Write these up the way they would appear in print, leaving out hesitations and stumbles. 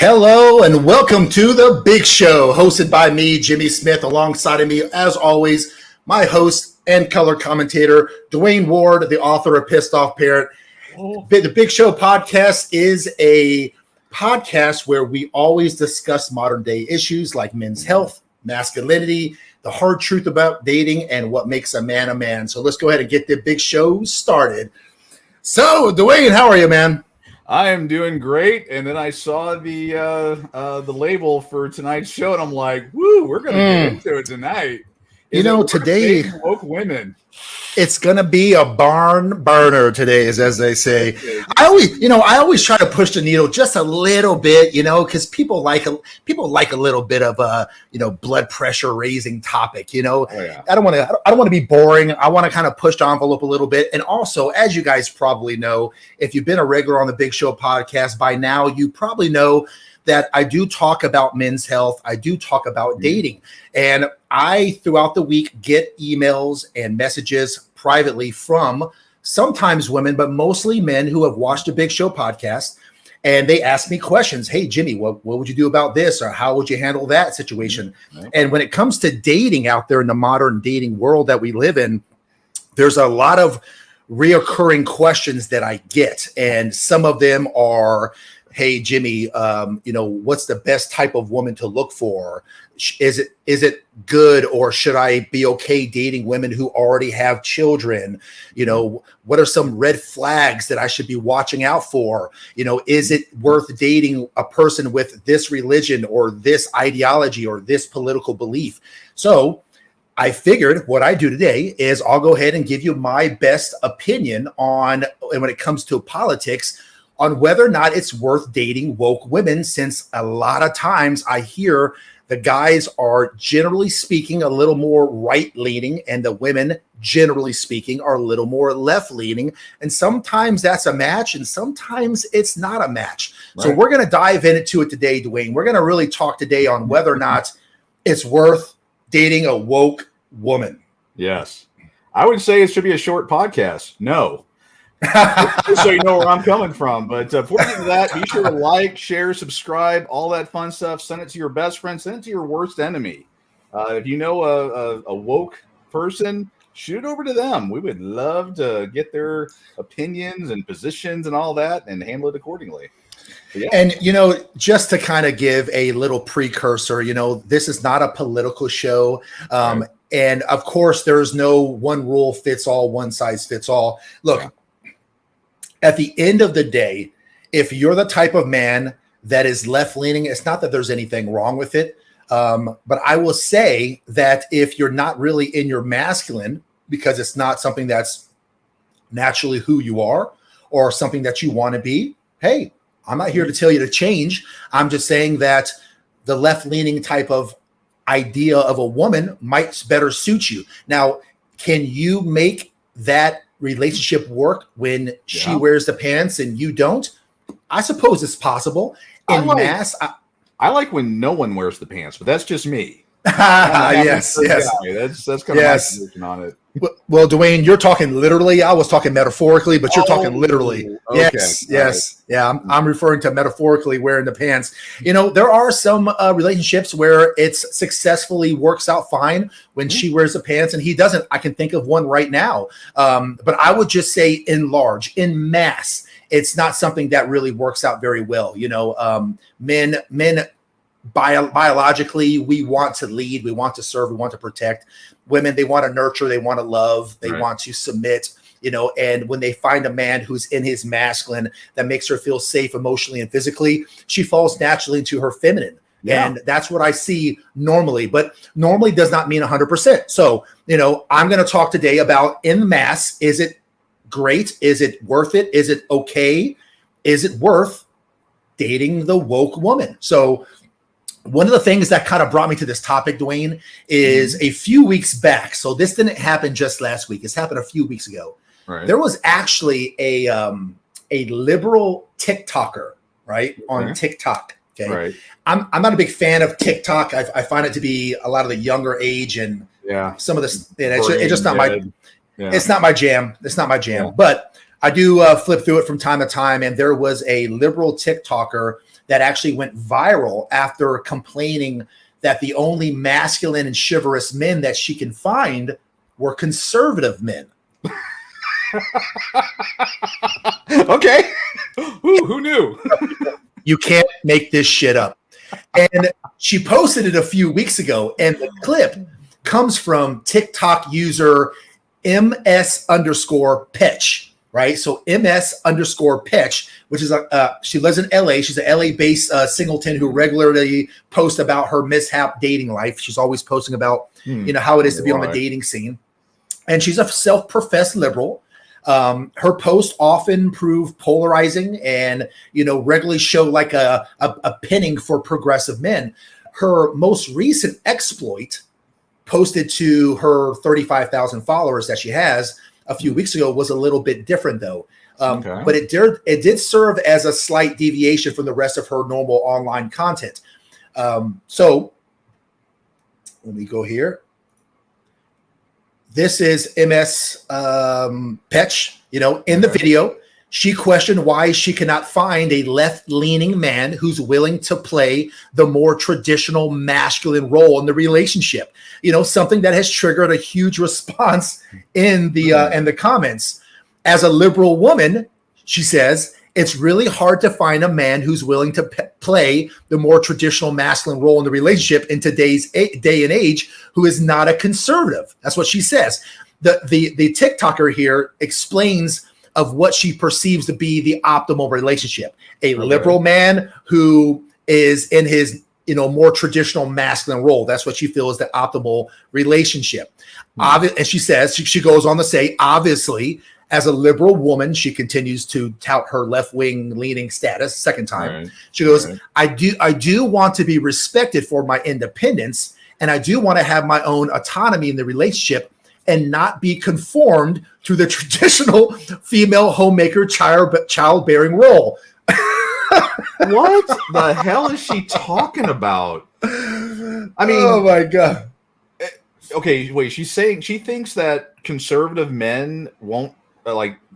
Hello and welcome to The Big Show, hosted by me, Jimmy Smith. Alongside of me, as always, my host and color commentator, Dwayne Ward, the author of Pissed Off Parent. The Big Show podcast is a podcast where we always discuss modern day issues like men's health, masculinity, the hard truth about dating, and what makes a man a man. So let's go ahead and get the Big Show started. So, Dwayne, how are you, man? I am doing great, and then I saw the label for tonight's show, and I'm like, "Woo, we're gonna get into it tonight." Today woke women. It's gonna be a barn burner today, as they say. I always try to push the needle just a little bit, because people like a little bit of a blood pressure raising topic. Oh, yeah. I don't want to be boring. I want to kind of push the envelope a little bit. And also, as you guys probably know, if you've been a regular on the Big Show podcast by now, you probably know that I do talk about men's health. I do talk about dating. And I, throughout the week, get emails and messages privately from sometimes women, but mostly men who have watched the Big Show podcast. And they ask me questions. Hey, Jimmy, what would you do about this? Or how would you handle that situation? Right. And when it comes to dating out there in the modern dating world that we live in, there's a lot of reoccurring questions that I get. And some of them are, hey, Jimmy, what's the best type of woman to look for? Is it good, or should I be okay dating women who already have children? What are some red flags that I should be watching out for? Is it worth dating a person with this religion or this ideology or this political belief? So I figured what I do today is I'll go ahead and give you my best opinion on, and when it comes to politics, on whether or not it's worth dating woke women, since a lot of times I hear the guys are, generally speaking, a little more right-leaning, and the women, generally speaking, are a little more left-leaning. And sometimes that's a match, and sometimes it's not a match. Right. So we're going to dive into it today, Dwayne. We're going to really talk today on whether or not it's worth dating a woke woman. Yes. I would say it should be a short podcast. No. So you know where I'm coming from. But before we get to that, be sure to like, share, subscribe, all that fun stuff. Send it to your best friend. Send it to your worst enemy. If you know a woke person, shoot it over to them. We would love to get their opinions and positions and all that and handle it accordingly. Yeah. And, just to kind of give a little precursor, this is not a political show. Right. And, of course, there's no one rule fits all, one size fits all. Look. Yeah. At the end of the day, if you're the type of man that is left-leaning, it's not that there's anything wrong with it. But I will say that if you're not really in your masculine, because it's not something that's naturally who you are or something that you want to be, hey, I'm not here to tell you to change. I'm just saying that the left-leaning type of idea of a woman might better suit you. Now, can you make that relationship work when she wears the pants and you don't? I suppose it's possible. I like when no one wears the pants, but that's just me. Yes. That's kind of my position on it. Well, Dwayne, you're talking literally. I was talking metaphorically, but you're talking literally. Okay. Yes. Right. Yeah, I'm referring to metaphorically wearing the pants. There are some relationships where it's successfully works out fine when she wears the pants and he doesn't. I can think of one right now. But I would just say in mass, it's not something that really works out very well. Men biologically, we want to lead, we want to serve, we want to protect. Women, they want to nurture, they want to love, they want to submit, and when they find a man who's in his masculine that makes her feel safe emotionally and physically, she falls naturally into her feminine. Yeah. And that's what I see normally, but normally does not mean 100%. So, I'm going to talk today about in mass. Is it great? Is it worth it? Is it okay? Is it worth dating the woke woman? So one of the things that kind of brought me to this topic, Dwayne, is a few weeks back. So this didn't happen just last week. It's happened a few weeks ago. Right. There was actually a liberal TikToker, right, on TikTok. Okay. Right. I'm not a big fan of TikTok. I find it to be a lot of the younger age and some of this. It's just not my. Yeah. It's not my jam. It's not my jam. Yeah. But I do flip through it from time to time. And there was a liberal TikToker that actually went viral after complaining that the only masculine and chivalrous men that she can find were conservative men. Okay. Who knew? You can't make this shit up. And she posted it a few weeks ago, and the clip comes from TikTok user ms_pitch, right? So ms_pitch, which is she lives in LA. She's an LA-based singleton who regularly posts about her mishap dating life. She's always posting about how it is to be on the dating scene. And she's a self-professed liberal. Her posts often prove polarizing and, regularly show like a pinning for progressive men. Her most recent exploit, posted to her 35,000 followers that she has a few weeks ago, was a little bit different though. But it did serve as a slight deviation from the rest of her normal online content. So let me go here. This is MS Petch. In the video, she questioned why she cannot find a left-leaning man who's willing to play the more traditional masculine role in the relationship. Something that has triggered a huge response in the comments. As a liberal woman, she says, it's really hard to find a man who's willing to play the more traditional masculine role in the relationship in today's day and age who is not a conservative. That's what she says. The TikToker here explains of what she perceives to be the optimal relationship. A liberal man who is in his more traditional masculine role. That's what she feels is the optimal relationship. And she says, she goes on to say, obviously, as a liberal woman, she continues to tout her left-wing leaning status. Second time, she goes, I do want to be respected for my independence, and I do want to have my own autonomy in the relationship and not be conformed to the traditional female homemaker childbearing role. What the hell is she talking about? I mean, oh my God. Okay, wait, she's saying she thinks that conservative men won't,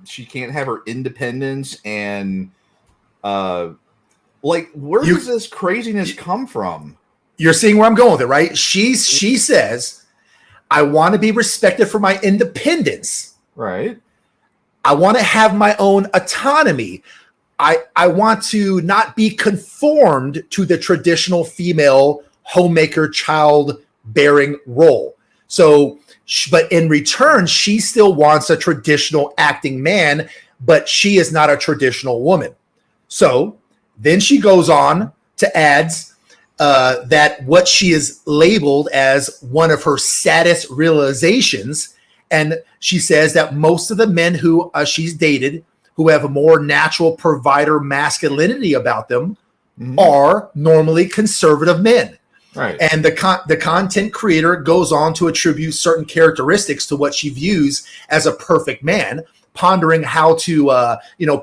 she can't have her independence and, where does this craziness come from? You're seeing where I'm going with it, right? She says, I want to be respected for my independence. Right. I want to have my own autonomy. I want to not be conformed to the traditional female homemaker childbearing role. So, but in return, she still wants a traditional acting man, but she is not a traditional woman. So then she goes on to add that what she is labeled as one of her saddest realizations. And she says that most of the men who she's dated, who have a more natural provider masculinity about them, are normally conservative men. Right. And the content creator goes on to attribute certain characteristics to what she views as a perfect man, pondering how to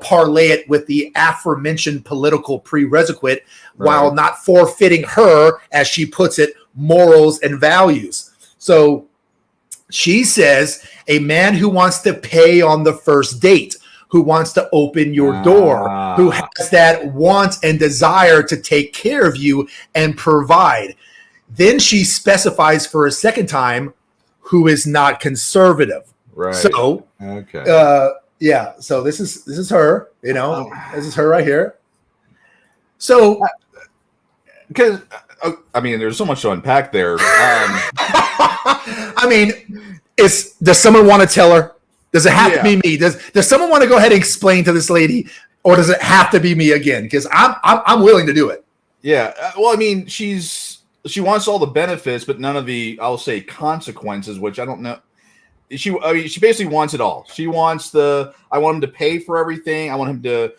parlay it with the aforementioned political prerequisite while not forfeiting her, as she puts it, morals and values. So she says a man who wants to pay on the first date, who wants to open your door, who has that want and desire to take care of you and provide. Then she specifies for a second time who is not conservative. Right. So, so this is her, this is her right here. So, because there's so much to unpack there. Does someone want to tell her? Does it have to be me? Does someone want to go ahead and explain to this lady, or does it have to be me again? Because I'm willing to do it. Yeah. She wants all the benefits, but none of the, I'll say, consequences, which I don't know. She basically wants it all. She wants I want him to pay for everything. I want him to,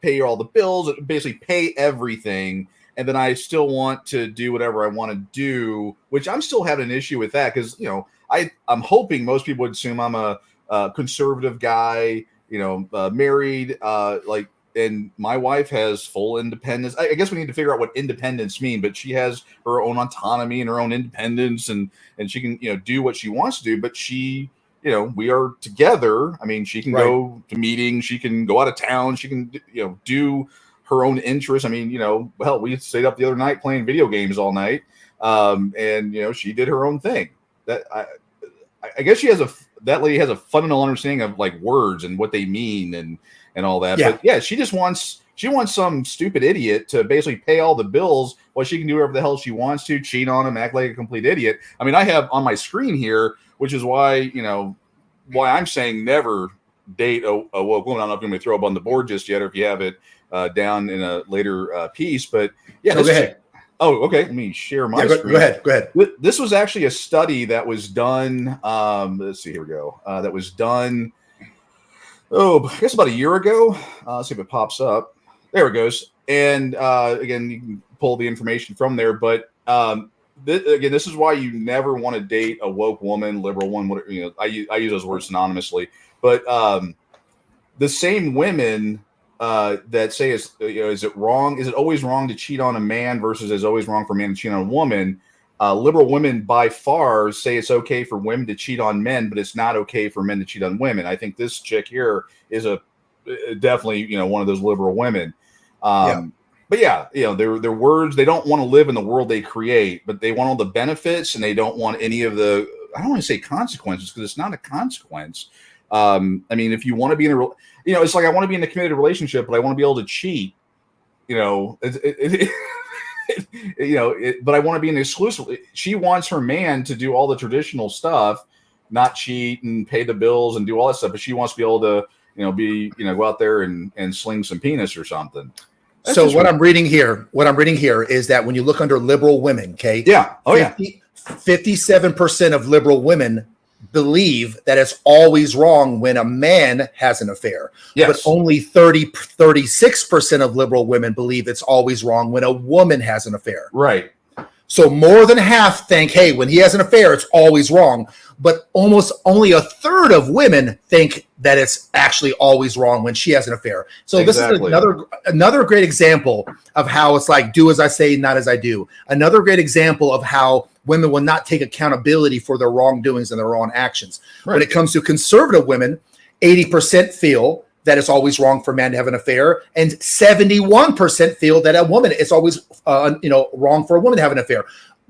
pay all the bills, basically pay everything. And then I still want to do whatever I want to do, which I'm still having an issue with that. Cause I'm hoping most people would assume I'm a conservative guy, married, and my wife has full independence. I guess we need to figure out what independence means, but she has her own autonomy and her own independence, and she can, do what she wants to do. But she, we are together. I mean, she can go to meetings, she can go out of town, she can, do her own interests. I mean, hell, we stayed up the other night playing video games all night, and she did her own thing. That I guess that lady has a fundamental understanding of like words and what they mean and all that. Yeah. But yeah, she wants some stupid idiot to basically pay all the bills while she can do whatever the hell she wants to, cheat on him, act like a complete idiot. I mean, I have on my screen here, which is why I'm saying never date a woke woman. I don't know if you're going to throw up on the board just yet, or if you have it down in a later piece. But yeah, go ahead. Oh, okay. Let me share my screen. Go ahead. This was actually a study that was done. Let's see. Here we go. That was done. I guess about a year ago. Let's see if it pops up. There it goes. And again, you can pull the information from there. But this is why you never want to date a woke woman, liberal one. I use those words synonymously. But the same women that say is it wrong? Is it always wrong to cheat on a man versus is it always wrong for a man to cheat on a woman? Liberal women by far say it's okay for women to cheat on men, but it's not okay for men to cheat on women. I think this chick here is definitely one of those liberal women. But yeah, their words, they don't want to live in the world they create, but they want all the benefits and they don't want any of the, I don't want to say consequences because it's not a consequence. I mean, if you want to be in it's like I want to be in a committed relationship, but I want to be able to cheat. But I want to be an exclusive. She wants her man to do all the traditional stuff, not cheat and pay the bills and do all that stuff. But she wants to be able to, go out there and sling some penis or something. That's so what I'm reading here is that when you look under liberal women, okay. Yeah. Oh 57% of liberal women believe that it's always wrong when a man has an affair. Yes. But only 36% of liberal women believe it's always wrong when a woman has an affair. Right. So more than half think, hey, when he has an affair, it's always wrong. But almost only a third of women think that it's actually always wrong when she has an affair. So exactly. This is another great example of how it's like, do as I say, not as I do. Another great example of how women will not take accountability for their wrongdoings and their wrong actions. Right. When it comes to conservative women, 80% feel that it's always wrong for a man to have an affair, and 71% feel that a woman it's always wrong for a woman to have an affair.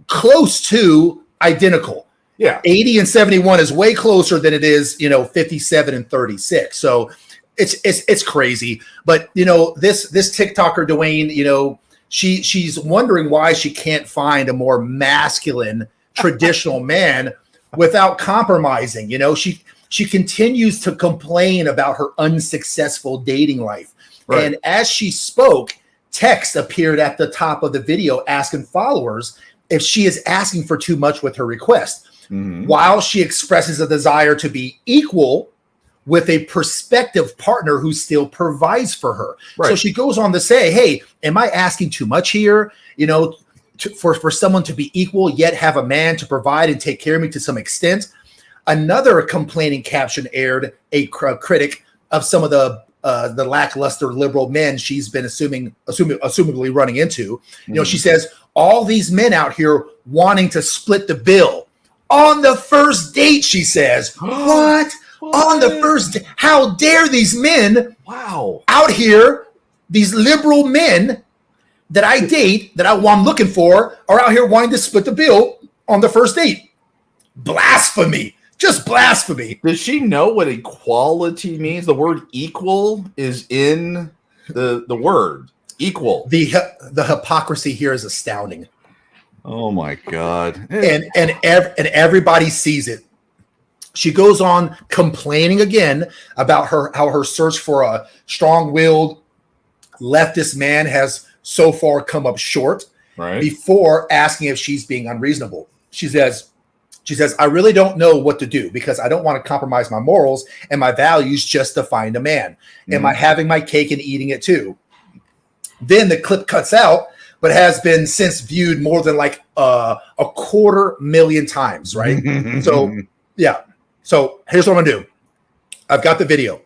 Close to identical. Yeah, 80 and 71 is way closer than it is 57 and 36. So it's crazy. But this TikToker Dwayne, she's wondering why she can't find a more masculine traditional man without compromising. She continues to complain about her unsuccessful dating life. Right. And as she spoke, text appeared at the top of the video asking followers if she is asking for too much with her request. Mm-hmm. While she expresses a desire to be equal with a prospective partner who still provides for her. Right. So she goes on to say, hey, am I asking too much here? For someone to be equal, yet have a man to provide and take care of me to some extent. Another complaining caption aired a critic of some of the lackluster liberal men she's been assumably running into. Mm-hmm. She says, all these men out here wanting to split the bill. On the first date, she says. What? On the first date? How dare these men out here, these liberal men that I date, that I'm looking for, are out here wanting to split the bill on the first date. Blasphemy. Just blasphemy. Does she know what equality means? The word equal is in the word equal. The hypocrisy here is astounding. Oh my God. And everybody sees it. She goes on complaining again about how her search for a strong-willed leftist man has so far come up short. Right. Before asking if she's being unreasonable. She says, I really don't know what to do because I don't want to compromise my morals and my values just to find a man. Am I having my cake and eating it too? Then the clip cuts out, but has been since viewed more than like a 250,000 times, right? So, yeah. So here's what I'm going to do. I've got the video.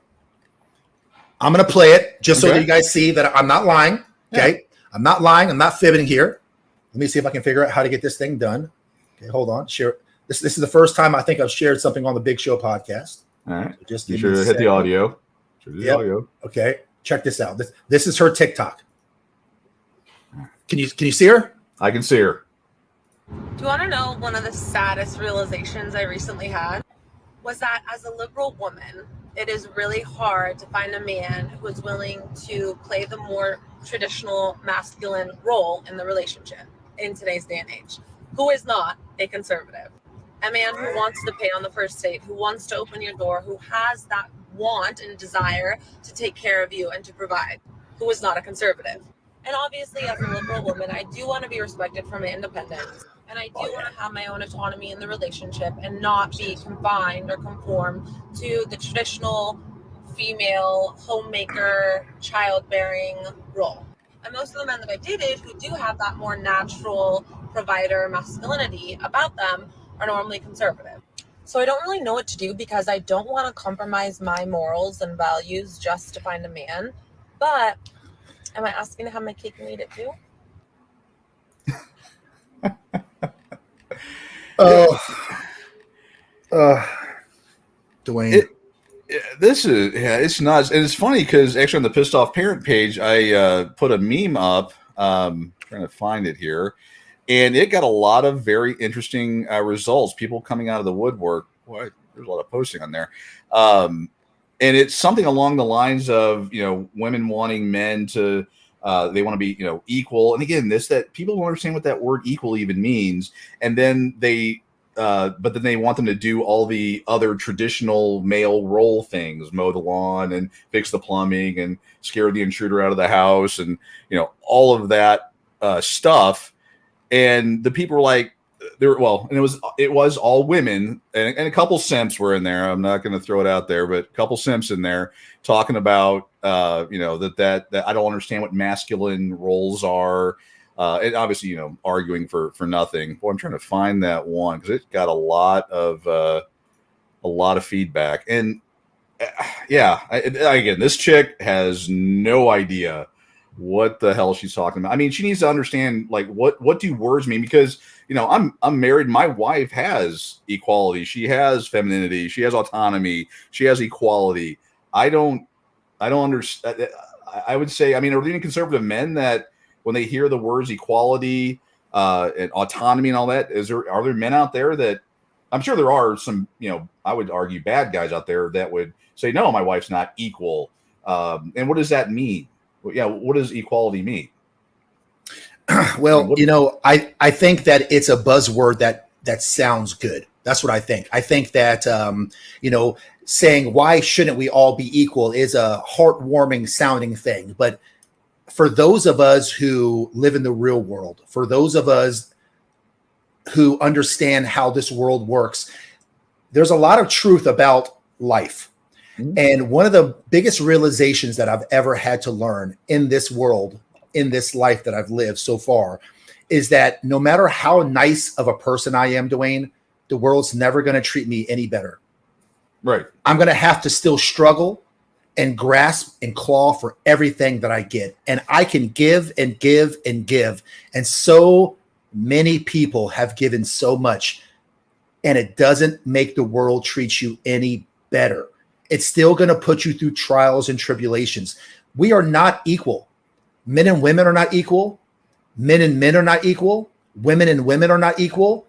I'm going to play it just so that you guys see that I'm not lying, okay? Yeah. I'm not lying. I'm not fibbing here. Let me see if I can figure out how to get this thing done. Okay, hold on. Share. This is the first time I think I've shared something on the Big Show podcast. All right. So just hit the audio. Audio. Okay. Check this out. This is her TikTok. Can you see her? I can see her. Do you want to know one of the saddest realizations I recently had? Was that as a liberal woman, it is really hard to find a man who is willing to play the more traditional masculine role in the relationship in today's day and age, who is not a conservative. A man who wants to pay on the first date, who wants to open your door, who has that want and desire to take care of you and to provide, who is not a conservative. And obviously, as a liberal woman, I do want to be respected for my independence. And I do want to have my own autonomy in the relationship and not be confined or conform to the traditional female homemaker, childbearing role. And most of the men that I've dated who do have that more natural provider masculinity about them are normally conservative. So I don't really know what to do because I don't want to compromise my morals and values just to find a man. But am I asking to have my cake and eat it too? Dwayne. It's nuts. And it's funny because actually on the Pissed Off Parent page, I put a meme up, trying to find it here, and it got a lot of very interesting results. People coming out of the woodwork. Boy, there's a lot of posting on there. And it's something along the lines of, women wanting men to, they want to be, equal. And again, that people don't understand what that word equal even means. And then but then they want them to do all the other traditional male role things, mow the lawn and fix the plumbing and scare the intruder out of the house and, all of that stuff. And the people were like, and it was all women and a couple simps were in there. I'm not going to throw it out there, but a couple simps in there talking about, that I don't understand what masculine roles are. And obviously, arguing for nothing. Well, I'm trying to find that one because it got a lot of feedback. And again, this chick has no idea what the hell she's talking about. I mean, she needs to understand what do words mean, because I'm married. My wife has equality. She has femininity. She has autonomy. She has equality. I don't understand. I would say, are there any conservative men that when they hear the words equality and autonomy and all that, are there men out there that, I'm sure there are some, I would argue bad guys out there that would say, no, my wife's not equal. And what does that mean? What does equality mean? Well, I think that it's a buzzword that sounds good. That's what I think. I think that, saying why shouldn't we all be equal is a heartwarming sounding thing. But for those of us who live in the real world, for those of us who understand how this world works, there's a lot of truth about life. Mm-hmm. And one of the biggest realizations that I've ever had to learn in this world, in this life that I've lived so far, is that no matter how nice of a person I am, Dwayne, the world's never going to treat me any better. Right. I'm going to have to still struggle and grasp and claw for everything that I get. And I can give and give and give. And so many people have given so much, and it doesn't make the world treat you any better. It's still going to put you through trials and tribulations. We are not equal. Men and women are not equal. Men and men are not equal. Women and women are not equal.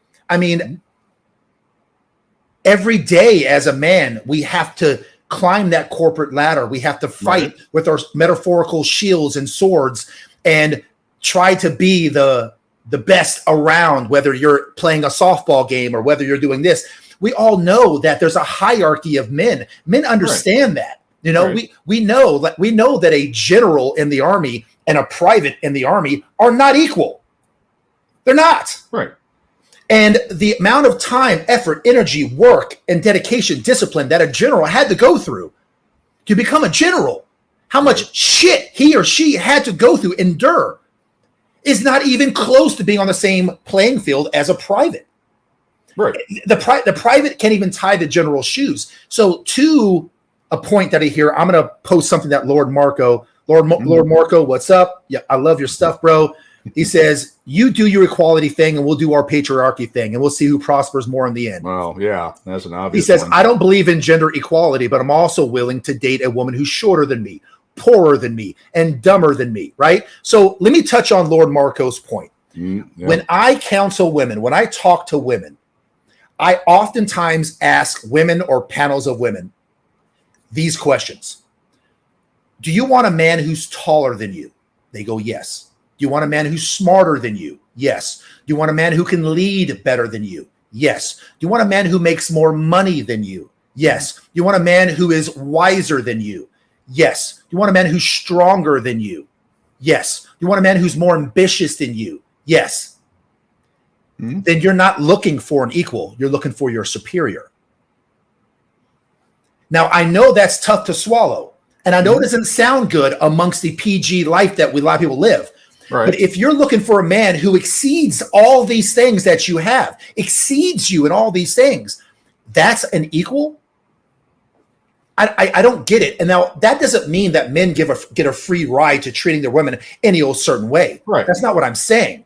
Every day as a man, we have to climb that corporate ladder. We have to fight with our metaphorical shields and swords and try to be the best around, whether you're playing a softball game or whether you're doing this. We all know that there's a hierarchy of men. Men understand that. We know that a general in the army and a private in the army are not equal. They're not. Right. And the amount of time, effort, energy, work, and dedication, discipline that a general had to go through to become a general, how much shit he or she had to go through, endure, is not even close to being on the same playing field as a private. Right. The private can't even tie the general's shoes. So to a point that I hear, I'm going to post something that Lord Marco, what's up? Yeah, I love your stuff, bro. He says, you do your equality thing and we'll do our patriarchy thing and we'll see who prospers more in the end. Well, yeah, that's an obvious He says, one. I don't believe in gender equality, but I'm also willing to date a woman who's shorter than me poorer than me and dumber than me, right? So let me touch on Lord Marco's point. When I counsel women, when I talk to women, I oftentimes ask women or panels of women these questions. Do you want a man who's taller than you? They go, yes. Do you want a man who's smarter than you? Yes. Do you want a man who can lead better than you? Yes. Do you want a man who makes more money than you? Yes. Do you want a man who is wiser than you? Yes. Do you want a man who's stronger than you? Yes. Do you want a man who's more ambitious than you? Yes. Then you're not looking for an equal. You're looking for your superior. Now, I know that's tough to swallow. And I know it doesn't sound good amongst the PG life that a lot of people live. Right. But if you're looking for a man who exceeds all these things that you have, exceeds you in all these things, that's an equal? I don't get it. And now that doesn't mean that men get a free ride to treating their women any old certain way. Right. That's not what I'm saying.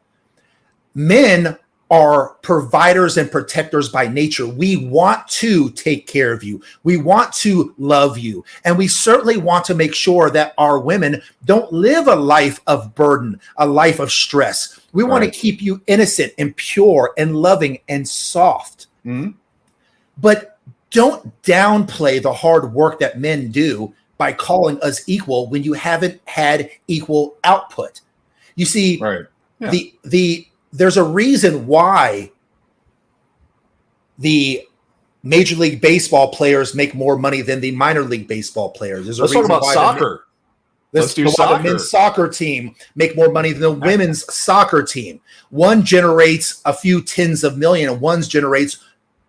Men are providers and protectors by nature. We want to take care of you. We want to love you. And we certainly want to make sure that our women don't live a life of burden, a life of stress. We want to keep you innocent and pure and loving and soft. But don't downplay the hard work that men do by calling us equal when you haven't had equal output. You see, there's a reason why the Major League Baseball players make more money than the minor league baseball players. There's a reason talk about soccer. Let's do soccer. The men's soccer team make more money than the women's soccer team. One generates a few tens of million, and one generates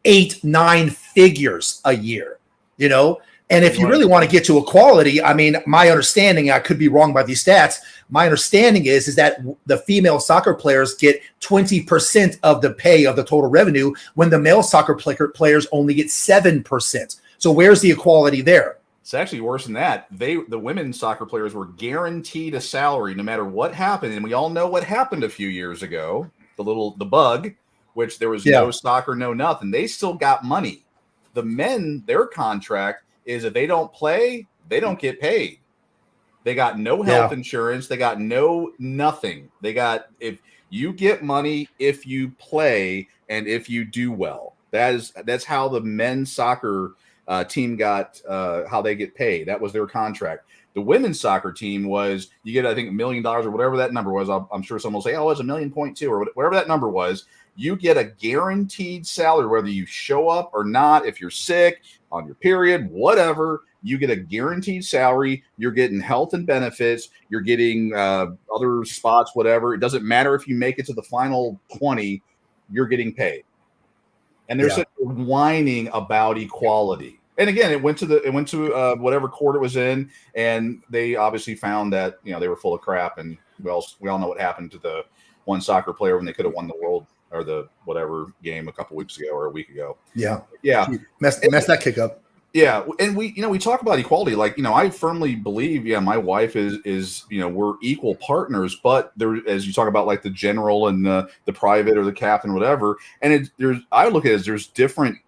8-9 figures a year. You know, and if you really want to get to equality, I mean, my understanding, I could be wrong by these stats. My understanding is that the female soccer players get 20% of the pay of the total revenue when the male soccer players only get 7%. So where's the equality there? It's actually worse than that. The women's soccer players were guaranteed a salary no matter what happened. And we all know what happened a few years ago, the bug, which there was no soccer, no nothing. They still got money. The men, their contract is if they don't play, they don't get paid. They got no health insurance. They got nothing. They got, if you get money, if you play and if you do well. That's how the men's soccer team got, how they get paid. That was their contract. The women's soccer team was, you get, I think, $1 million or whatever that number was. I'm sure someone will say, oh, it's $1.2 million or whatever that number was. You get a guaranteed salary, whether you show up or not, if you're sick, on your period, whatever. You get a guaranteed salary. You're getting health and benefits. You're getting other spots, whatever. It doesn't matter if you make it to the final 20. You're getting paid. And there's such whining about equality. And again, it went to whatever court it was in, and they obviously found that they were full of crap. And we all know what happened to the one soccer player when they could have won the world or the whatever game a couple weeks ago or a week ago. Yeah. Messed that kick up. Yeah, and we talk about equality. Like, I firmly believe, my wife is we're equal partners, but there, as you talk about, like the general and the private or the captain, whatever. And I look at it as there's different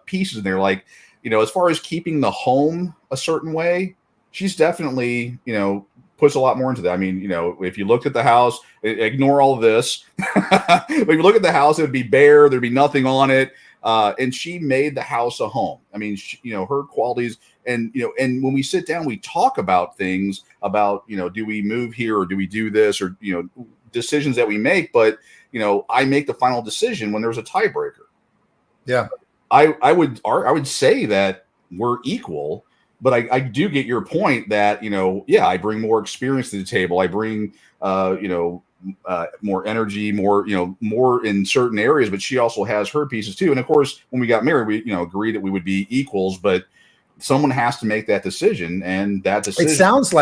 pieces in there. Like, as far as keeping the home a certain way, she's definitely, puts a lot more into that. I mean, if you looked at the house, ignore all of this. But if you look at the house, it would be bare. There'd be nothing on it. And she made the house a home. I mean, her qualities, and when we sit down, we talk about things about, do we move here or do we do this, or, decisions that we make. But, I make the final decision when there's a tiebreaker. Yeah. I would say that we're equal, but I do get your point that, I bring more experience to the table. I bring, more energy, more in certain areas, but she also has her pieces too. And of course, when we got married, we, agreed that we would be equals, but someone has to make that decision, and that decision. It sounds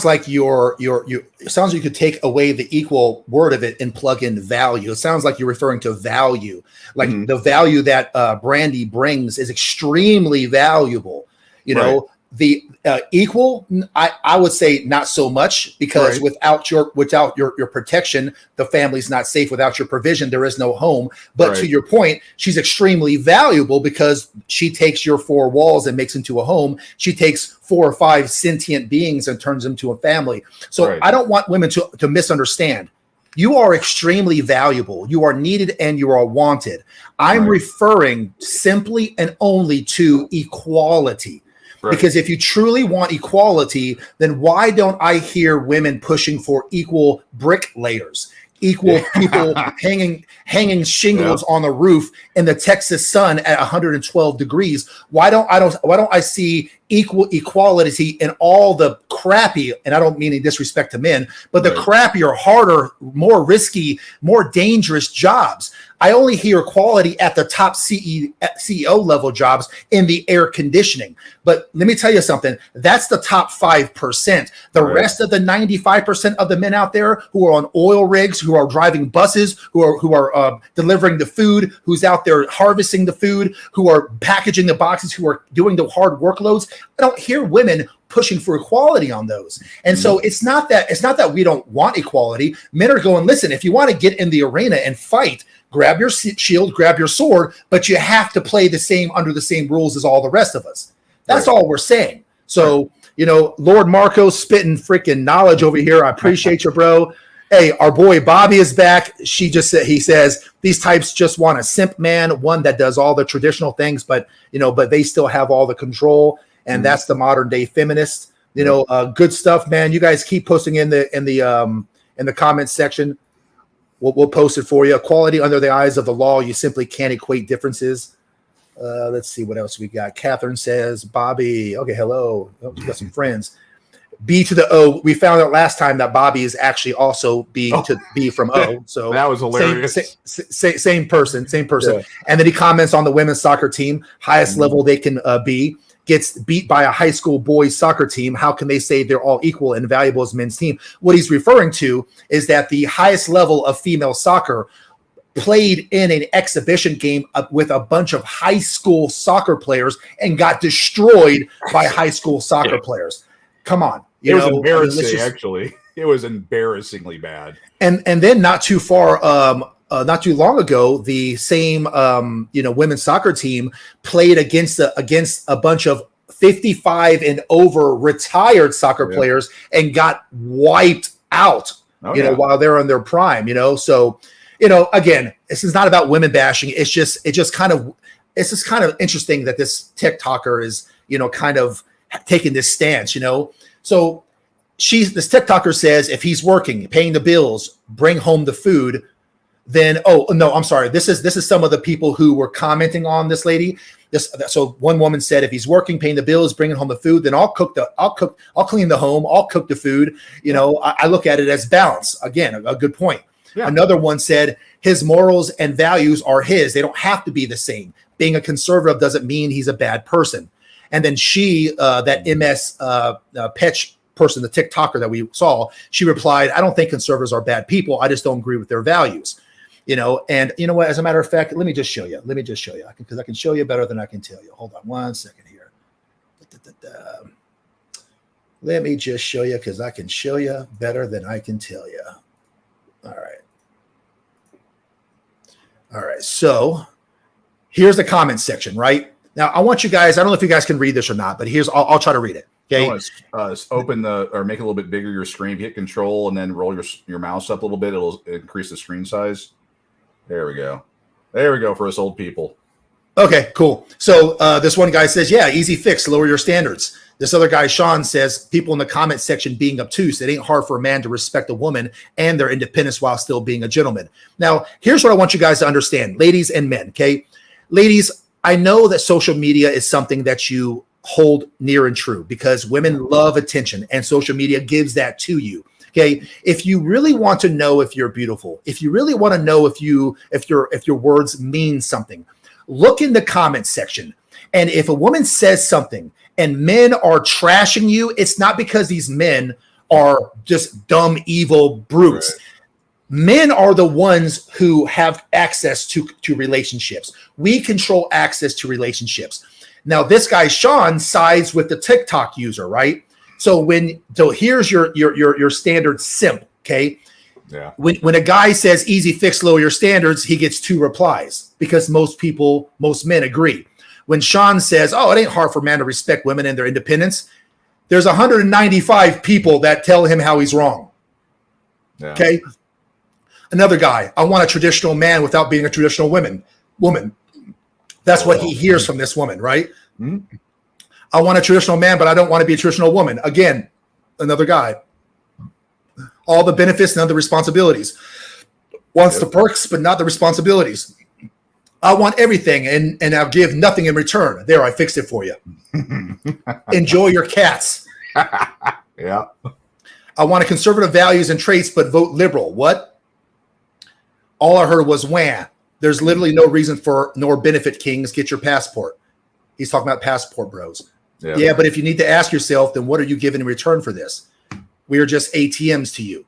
like you could take away the equal word of it and plug in value. It sounds like you're referring to value, like the value that Brandy brings is extremely valuable. You know, the equal, I would say not so much, because without your protection, the family's not safe. Without your provision, there is no home. But to your point, she's extremely valuable because she takes your four walls and makes into a home. She takes 4 or 5 sentient beings and turns them to a family. So I don't want women to misunderstand. You are extremely valuable. You are needed and you are wanted. I'm referring simply and only to equality. Because if you truly want equality, then why don't I hear women pushing for equal bricklayers, equal people hanging shingles on the roof in the Texas sun at 112 degrees? Why don't I see equal equality in all the crappy, and I don't mean any disrespect to men, but the crappier, harder, more risky, more dangerous jobs? I only hear equality at the top CEO level jobs in the air conditioning. But let me tell you something. That's the top 5%. The rest of the 95% of the men out there who are on oil rigs, who are driving buses, who are delivering the food, who's out there harvesting the food, who are packaging the boxes, who are doing the hard workloads, I don't hear women pushing for equality on those. And so it's not that we don't want equality. Men are going, listen, if you want to get in the arena and fight, grab your shield, grab your sword, but you have to play under the same rules as all the rest of us. That's all we're saying. So, Lord Marco spitting freaking knowledge over here. I appreciate you, bro. Hey, our boy Bobby is back. He says these types just want a simp man, one that does all the traditional things, but they still have all the control. And that's the modern day feminist. Good stuff, man. You guys keep posting in the comments section. We'll post it for you. Equality under the eyes of the law. You simply can't equate differences. Let's see what else we got. Catherine says, Bobby. Okay, hello. Oh, we got some friends. B to the O. We found out last time that Bobby is actually also B to B from O. So that was hilarious. Same person. Yeah. And then he comments on the women's soccer team, highest level they can be. Gets beat by a high school boys soccer team. How can they say they're all equal and valuable as men's team? What he's referring to is that the highest level of female soccer played in an exhibition game with a bunch of high school soccer players and got destroyed by high school soccer players. Come on. It was embarrassing, actually. It was embarrassingly bad. And then not too long ago, the same women's soccer team played against a bunch of 55 and over retired soccer players and got wiped out. While they're in their prime. So again, this is not about women bashing. It's just kind of interesting that this TikToker is kind of taking this stance. So this TikToker says if he's working, paying the bills, bring home the food. Then, I'm sorry. This is some of the people who were commenting on this lady. So one woman said, if he's working, paying the bills, bringing home the food, then I'll clean the home, I'll cook the food. I look at it as balance. Again, a good point. Yeah. Another one said his morals and values are his. They don't have to be the same. Being a conservative doesn't mean he's a bad person. And then that MS Petch person, the TikToker that we saw, she replied, I don't think conservatives are bad people. I just don't agree with their values. And you know what? As a matter of fact, let me just show you. Because I can show you better than I can tell you. Hold on 1 second here. Let me just show you because I can show you better than I can tell you. All right. So here's the comment section, right? Now I want you guys, I don't know if you guys can read this or not, but I'll try to read it. Okay. Open or make it a little bit bigger your screen. Hit Control and then roll your mouse up a little bit. It'll increase the screen size. There we go for us old people. Okay, cool. So this one guy says, yeah, easy fix, lower your standards. This other guy, Sean, says people in the comment section being obtuse. It ain't hard for a man to respect a woman and their independence while still being a gentleman. Now, here's what I want you guys to understand, ladies and men, okay? Ladies, I know that social media is something that you hold near and true because women love attention and social media gives that to you. Okay. If you really want to know if you're beautiful, if you really want to know if your words mean something, look in the comment section. And if a woman says something and men are trashing you, it's not because these men are just dumb, evil brutes. Right. Men are the ones who have access to relationships. We control access to relationships. Now, this guy, Sean, sides with the TikTok user, right? So here's your standard simp, okay? Yeah. When a guy says easy fix, lower your standards, he gets 2 replies because most men agree. When Sean says, oh, it ain't hard for men to respect women and their independence, there's 195 people that tell him how he's wrong. Yeah. Okay. Another guy, I want a traditional man without being a traditional woman. That's what he hears from this woman, right? Mm-hmm. I want a traditional man, but I don't want to be a traditional woman. Again, another guy. All the benefits, none of the responsibilities. Wants the perks, but not the responsibilities. I want everything, and I'll give nothing in return. There, I fixed it for you. Enjoy your cats. Yeah. I want conservative values and traits, but vote liberal. What? All I heard was wah. There's literally no reason for nor benefit, kings. Get your passport. He's talking about passport bros. Yeah, but if you need to ask yourself, then what are you giving in return for this? We are just ATMs to you.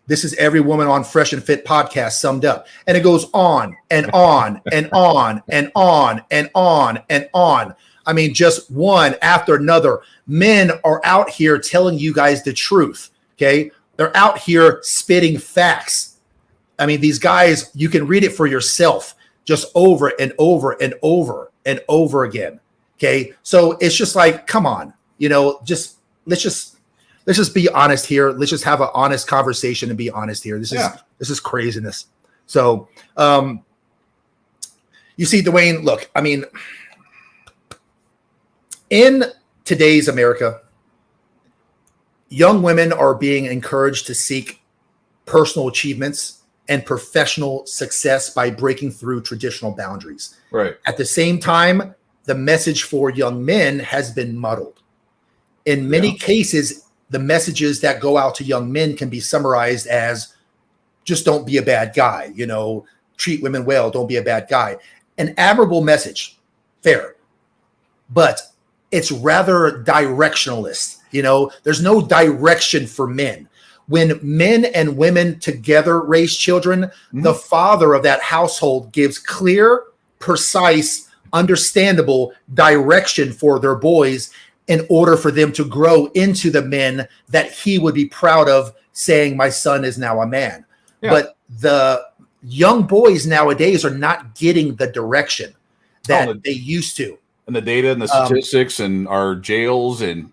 This is every woman on Fresh and Fit podcast summed up. And it goes on and on and on and on and on and on. I mean, just one after another. Men are out here telling you guys the truth, okay? They're out here spitting facts. I mean, these guys, you can read it for yourself just over and over and over and over again, okay? So it's just like, come on, let's just be honest here. Let's just have an honest conversation and be honest here. This is craziness. So, you see, Dwayne, look, I mean, in today's America, young women are being encouraged to seek personal achievements and professional success by breaking through traditional boundaries. Right. At the same time, the message for young men has been muddled. In many cases, the messages that go out to young men can be summarized as just don't be a bad guy, treat women well, don't be a bad guy. An admirable message, fair, but it's rather directionalist. There's no direction for men. When men and women together raise children, the father of that household gives clear, precise, understandable direction for their boys in order for them to grow into the men that he would be proud of, saying, my son is now a man. Yeah. But the young boys nowadays are not getting the direction that they used to. And the data and the statistics and our jails and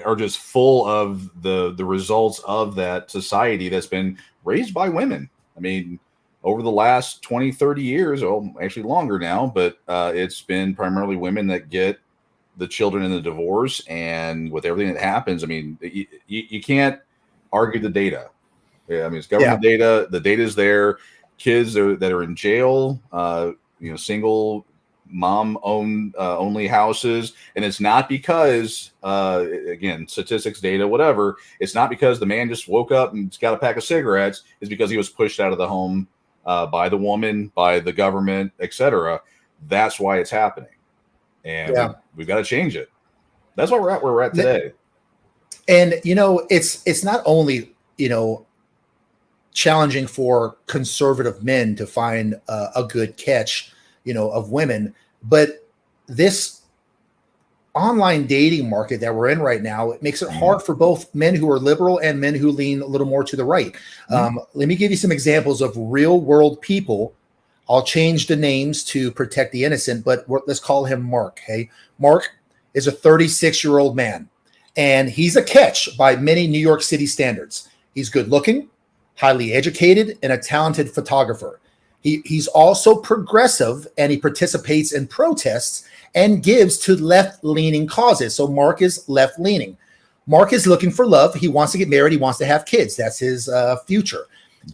are just full of the results of that society that's been raised by women. I mean, over the last 20, 30 years, actually longer now, but it's been primarily women that get the children in the divorce. And with everything that happens, I mean, you can't argue the data. Yeah, I mean, it's government data. The data is there. Kids that are in jail, single mom only houses, and it's not because again, statistics, data, whatever. It's not because the man just woke up and got a pack of cigarettes. It's because he was pushed out of the home by the woman, by the government, etc. That's why it's happening, and we've got to change it. That's why we're at where we're at today. And it's not only challenging for conservative men to find a good catch of women, but this online dating market that we're in right now, it makes it hard for both men who are liberal and men who lean a little more to the right. Let me give you some examples of real world people. I'll change the names to protect the innocent, but let's call him Mark. Hey, Mark is a 36-year-old man, and he's a catch by many New York City standards. He's good looking, highly educated, and a talented photographer. He's also progressive, and he participates in protests and gives to left-leaning causes. So Mark is left-leaning. Mark is looking for love. He wants to get married. He wants to have kids. That's his future.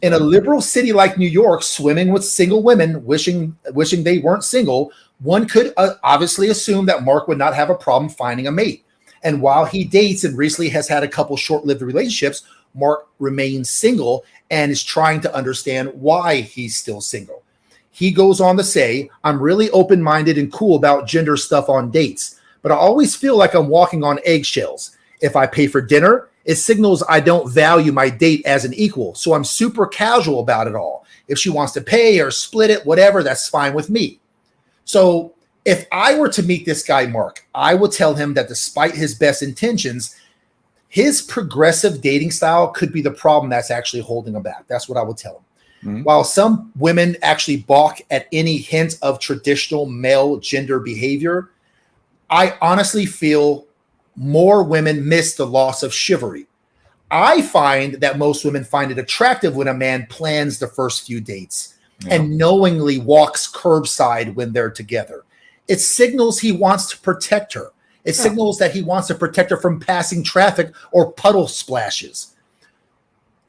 In a liberal city like New York, swimming with single women, wishing they weren't single, one could obviously assume that Mark would not have a problem finding a mate. And while he dates and recently has had a couple short-lived relationships, Mark remains single and is trying to understand why he's still single. He goes on to say, I'm really open-minded and cool about gender stuff on dates, but I always feel like I'm walking on eggshells. If I pay for dinner, it signals I don't value my date as an equal, so I'm super casual about it all. If she wants to pay or split it, whatever, that's fine with me. So if I were to meet this guy, Mark, I would tell him that despite his best intentions, his progressive dating style could be the problem that's actually holding him back. That's what I would tell him. Mm-hmm. While some women actually balk at any hint of traditional male gender behavior, I honestly feel more women miss the loss of chivalry. I find that most women find it attractive when a man plans the first few dates and knowingly walks curbside when they're together. It signals he wants to protect her. It signals that he wants to protect her from passing traffic or puddle splashes.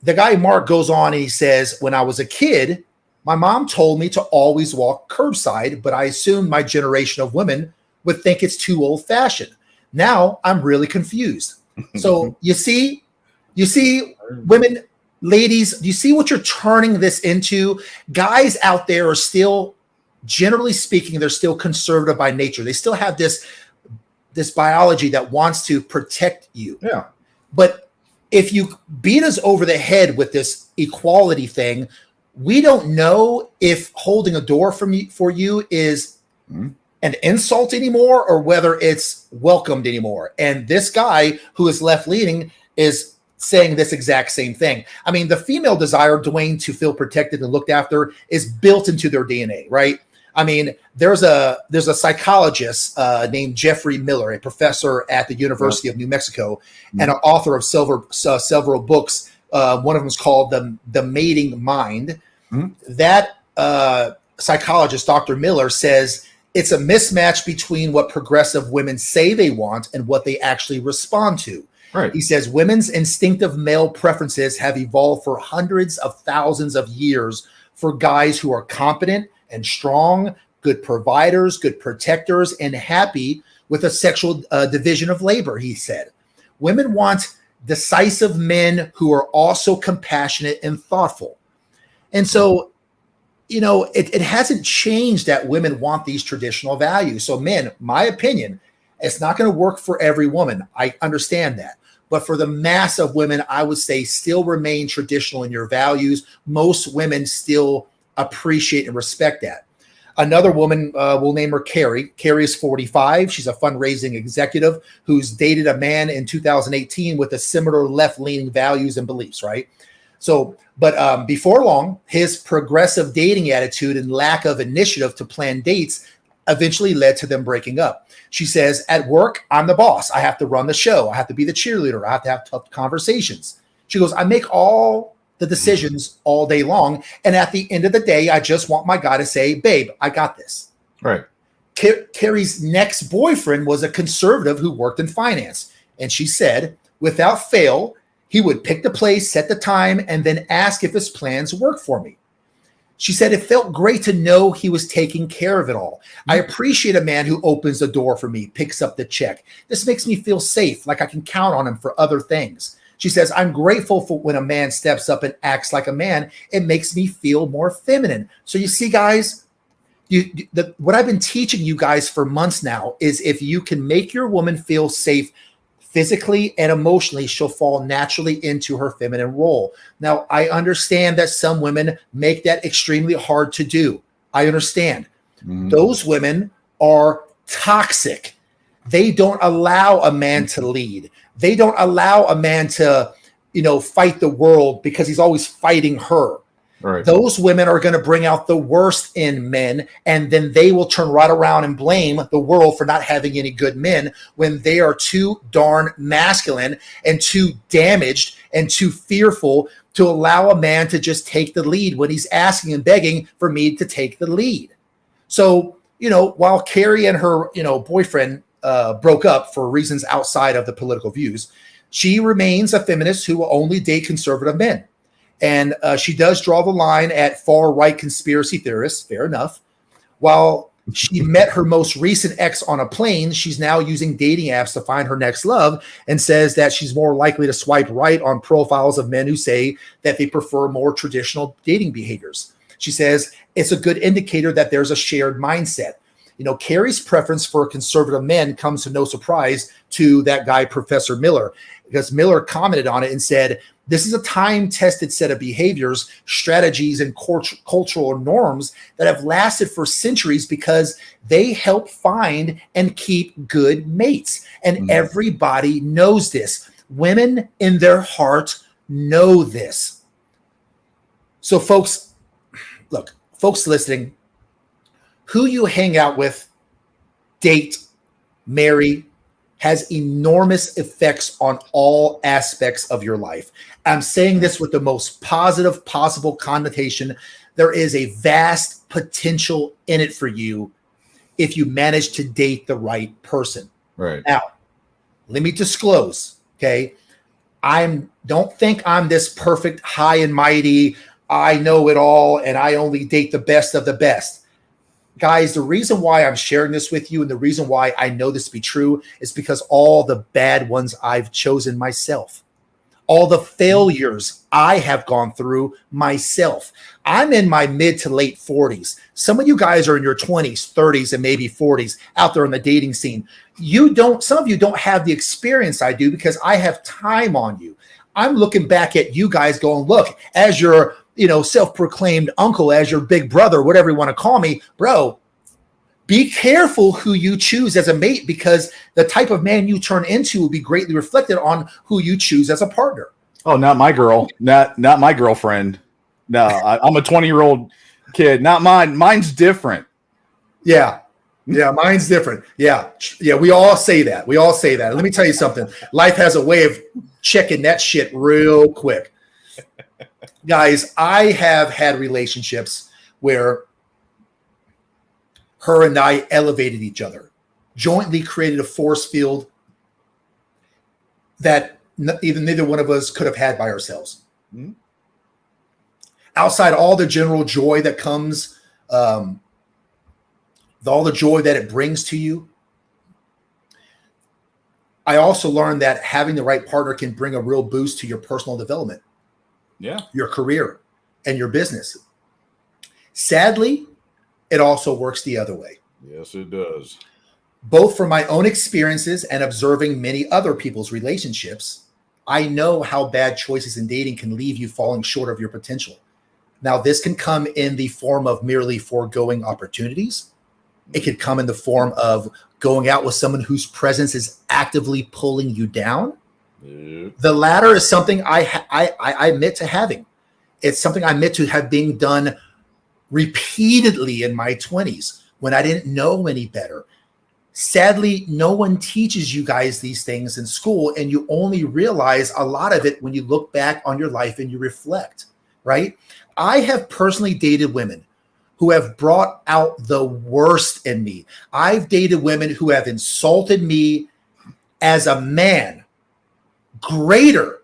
The guy Mark goes on and he says, when I was a kid, my mom told me to always walk curbside, but I assumed my generation of women would think it's too old-fashioned. Now I'm really confused. So you see, women, ladies, do you see what you're turning this into? Guys out there are still, generally speaking, they're still conservative by nature. They still have this biology that wants to protect you. Yeah. But if you beat us over the head with this equality thing, we don't know if holding a door for you is an insult anymore or whether it's welcomed anymore. And this guy who is left-leaning is saying this exact same thing. I mean, the female desire, Dwayne, to feel protected and looked after is built into their DNA, right? I mean, there's a psychologist named Jeffrey Miller, a professor at the University of New Mexico, and an author of several books. One of them is called The Mating Mind. That psychologist, Dr. Miller, says it's a mismatch between what progressive women say they want and what they actually respond to. Right. He says women's instinctive male preferences have evolved for hundreds of thousands of years for guys who are competent and strong, good providers, good protectors, and happy with a sexual division of labor, he said. Women want decisive men who are also compassionate and thoughtful. And so, you know, it hasn't changed that women want these traditional values. So men, my opinion, it's not going to work for every woman. I understand that. But for the mass of women, I would say still remain traditional in your values. Most women still appreciate and respect that. Another woman, we'll name her Carrie. Carrie is 45. She's a fundraising executive who's dated a man in 2018 with a similar left-leaning values and beliefs, right? So, but before long, his progressive dating attitude and lack of initiative to plan dates eventually led to them breaking up. She says, at work, I'm the boss. I have to run the show. I have to be the cheerleader. I have to have tough conversations. She goes, I make all the decisions all day long. And at the end of the day, I just want my guy to say, babe, I got this. Right. Carrie's next boyfriend was a conservative who worked in finance. And she said, without fail, he would pick the place, set the time, and then ask if his plans work for me. She said, it felt great to know he was taking care of it all. I appreciate a man who opens the door for me, picks up the check. This makes me feel safe, like I can count on him for other things. She says, I'm grateful for when a man steps up and acts like a man. It makes me feel more feminine. So you see, guys, what I've been teaching you guys for months now is if you can make your woman feel safe physically and emotionally, she'll fall naturally into her feminine role. Now, I understand that some women make that extremely hard to do. I understand. Those women are toxic. They don't allow a man to lead. They don't allow a man to, fight the world because he's always fighting her. Right. Those women are going to bring out the worst in men, and then they will turn right around and blame the world for not having any good men when they are too darn masculine and too damaged and too fearful to allow a man to just take the lead when he's asking and begging for me to take the lead. So, while Carrie and her, boyfriend broke up for reasons outside of the political views, she remains a feminist who will only date conservative men. And she does draw the line at far-right conspiracy theorists, fair enough. While she met her most recent ex on a plane, she's now using dating apps to find her next love and says that she's more likely to swipe right on profiles of men who say that they prefer more traditional dating behaviors. She says it's a good indicator that there's a shared mindset. Carrie's preference for conservative men comes to no surprise to that guy, Professor Miller, because Miller commented on it and said, this is a time-tested set of behaviors, strategies, and cultural norms that have lasted for centuries because they help find and keep good mates. And everybody knows this. Women in their heart know this. So folks listening, who you hang out with, date, marry, has enormous effects on all aspects of your life. I'm saying this with the most positive possible connotation. There is a vast potential in it for you if you manage to date the right person. Right. Now, let me disclose, okay? Don't think I'm this perfect, high and mighty, I know it all, and I only date the best of the best. Guys, the reason why I'm sharing this with you and the reason why I know this to be true is because all the bad ones I've chosen myself, all the failures I have gone through myself. I'm in my mid to late 40s. Some of you guys are in your 20s, 30s, and maybe 40s out there in the dating scene. Some of you don't have the experience I do because I have time on you. I'm looking back at you guys going, look, as your self-proclaimed uncle, as your big brother, whatever you want to call me, bro, be careful who you choose as a mate because the type of man you turn into will be greatly reflected on who you choose as a partner. Oh, not my girl, not my girlfriend. No, I'm a 20-year-old kid. Not mine. Mine's different. Yeah, mine's different. Yeah, we all say that. Let me tell you something. Life has a way of checking that shit real quick. Guys, I have had relationships where her and I elevated each other, jointly created a force field that neither one of us could have had by ourselves. Mm-hmm. Outside all the general joy that comes, all the joy that it brings to you, I also learned that having the right partner can bring a real boost to your personal development. Yeah, your career and your business. Sadly, it also works the other way. Yes, it does. Both from my own experiences and observing many other people's relationships, I know how bad choices in dating can leave you falling short of your potential. Now, this can come in the form of merely foregoing opportunities. It could come in the form of going out with someone whose presence is actively pulling you down. The latter is something I admit to having. It's something I admit to have being done repeatedly in my 20s when I didn't know any better. Sadly, no one teaches you guys these things in school, and you only realize a lot of it when you look back on your life and you reflect, right? I have personally dated women who have brought out the worst in me. I've dated women who have insulted me as a man greater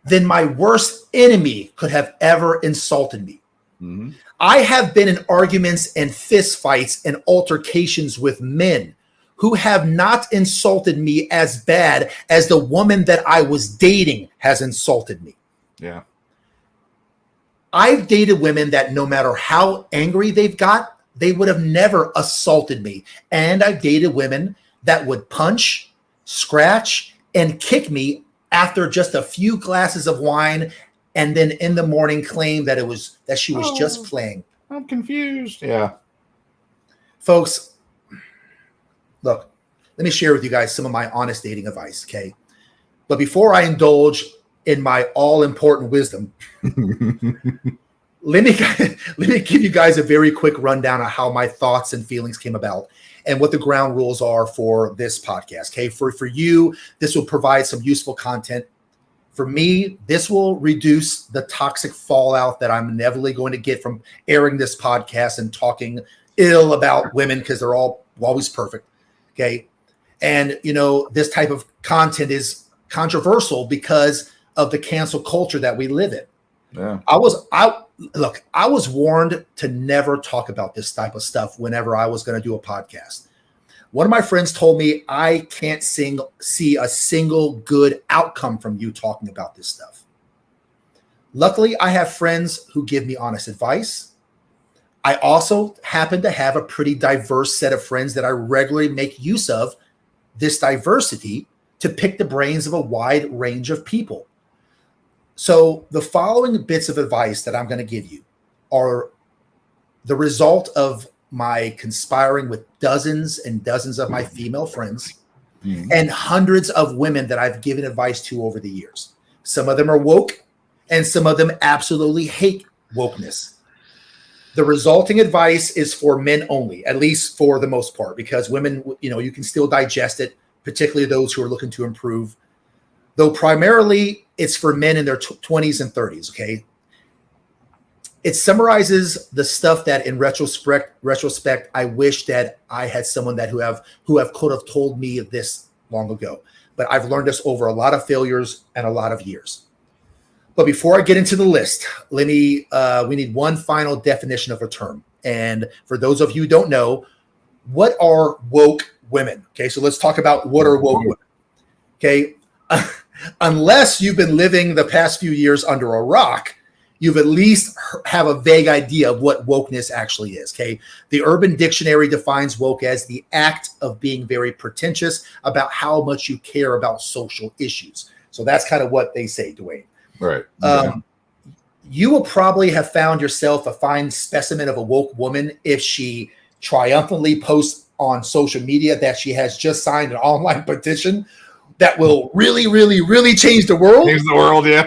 than my worst enemy could have ever insulted me. Mm-hmm. I have been in arguments and fist fights and altercations with men who have not insulted me as bad as the woman that I was dating has insulted me. Yeah. I've dated women that no matter how angry they've got, they would have never assaulted me. And I've dated women that would punch, scratch, and kick me after just a few glasses of wine, and then in the morning claim that she was just playing. I'm confused. Yeah. Folks, look, let me share with you guys some of my honest dating advice, okay? But before I indulge in my all-important wisdom, let me give you guys a very quick rundown of how my thoughts and feelings came about and what the ground rules are for this podcast. Okay, for you, this will provide some useful content. For me, this will reduce the toxic fallout that I'm inevitably going to get from airing this podcast and talking ill about women because they're all always perfect. Okay, and this type of content is controversial because of the cancel culture that we live in. Yeah. I was warned to never talk about this type of stuff whenever I was going to do a podcast. One of my friends told me I can't see a single good outcome from you talking about this stuff. Luckily, I have friends who give me honest advice. I also happen to have a pretty diverse set of friends that I regularly make use of this diversity to pick the brains of a wide range of people. So the following bits of advice that I'm going to give you are the result of my conspiring with dozens and dozens of my female friends and hundreds of women that I've given advice to over the years. Some of them are woke and some of them absolutely hate wokeness. The resulting advice is for men only, at least for the most part, because women, you can still digest it, particularly those who are looking to improve. Though primarily it's for men in their 20s and 30s, okay? It summarizes the stuff that in retrospect, I wish that I had someone that who could have told me this long ago. But I've learned this over a lot of failures and a lot of years. But before I get into the list, we need one final definition of a term. And for those of you who don't know, what are woke women? Okay, so let's talk about what are woke women. Okay. Unless you've been living the past few years under a rock, you've at least have a vague idea of what wokeness actually is. Okay. The Urban Dictionary defines woke as the act of being very pretentious about how much you care about social issues. So that's kind of what they say, Dwayne. Right. You will probably have found yourself a fine specimen of a woke woman if she triumphantly posts on social media that she has just signed an online petition that will really, really, really change the world. Change the world, yeah.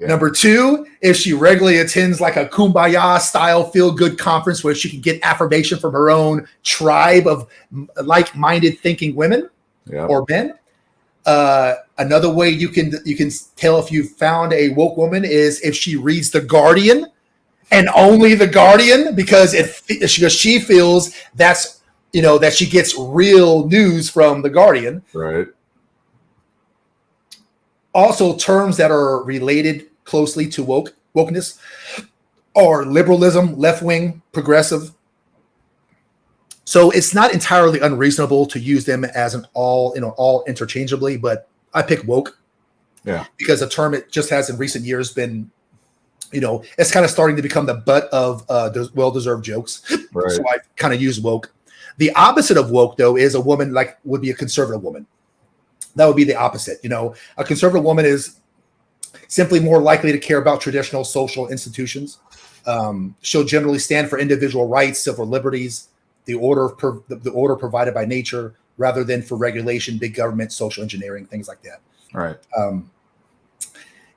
Number two, if she regularly attends like a kumbaya style feel good conference where she can get affirmation from her own tribe of like-minded thinking women or men. Another way you can tell if you found a woke woman is if she reads The Guardian and only The Guardian, because she feels that's that she gets real news from The Guardian. Right. Also, terms that are related closely to wokeness are liberalism, left-wing, progressive. So it's not entirely unreasonable to use them as all interchangeably, but I pick woke. Yeah. Because a term it just has in recent years been, it's kind of starting to become the butt of well-deserved jokes. Right. So I kind of use woke. The opposite of woke, though, is a woman would be a conservative woman. That would be the opposite. A conservative woman is simply more likely to care about traditional social institutions. She'll generally stand for individual rights, civil liberties, the order provided by nature, rather than for regulation, big government, social engineering, things like that. Right.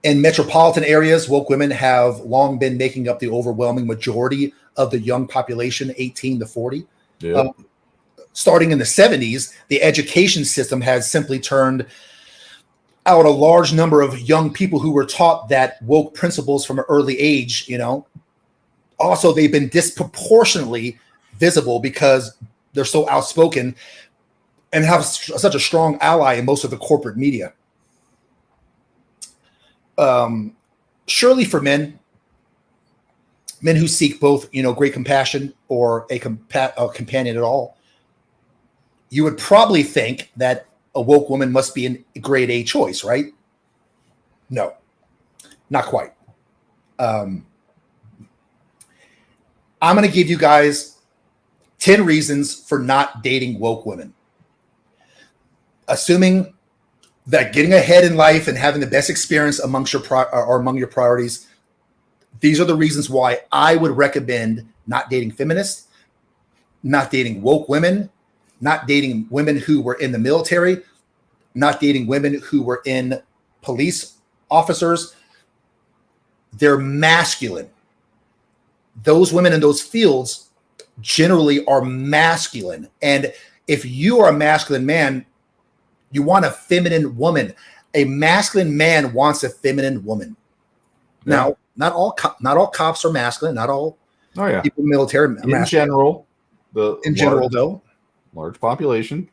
In metropolitan areas, woke women have long been making up the overwhelming majority of the young population, 18 to 40. Yeah. Starting in the 70s, the education system has simply turned out a large number of young people who were taught that woke principles from an early age, Also, they've been disproportionately visible because they're so outspoken and have such a strong ally in most of the corporate media. Surely for men who seek both, great compassion or a companion at all, you would probably think that a woke woman must be a grade A choice, right? No, not quite. I'm going to give you guys 10 reasons for not dating woke women. Assuming that getting ahead in life and having the best experience among your priorities, these are the reasons why I would recommend not dating feminists, not dating woke women, not dating women who were in the military, not dating women who were in police officers. They're masculine. Those women in those fields generally are masculine. And if you are a masculine man, you want a feminine woman. A masculine man wants a feminine woman. Yeah. Now, not all cops are masculine. Not all people in the military are masculine. In general, though. Large population.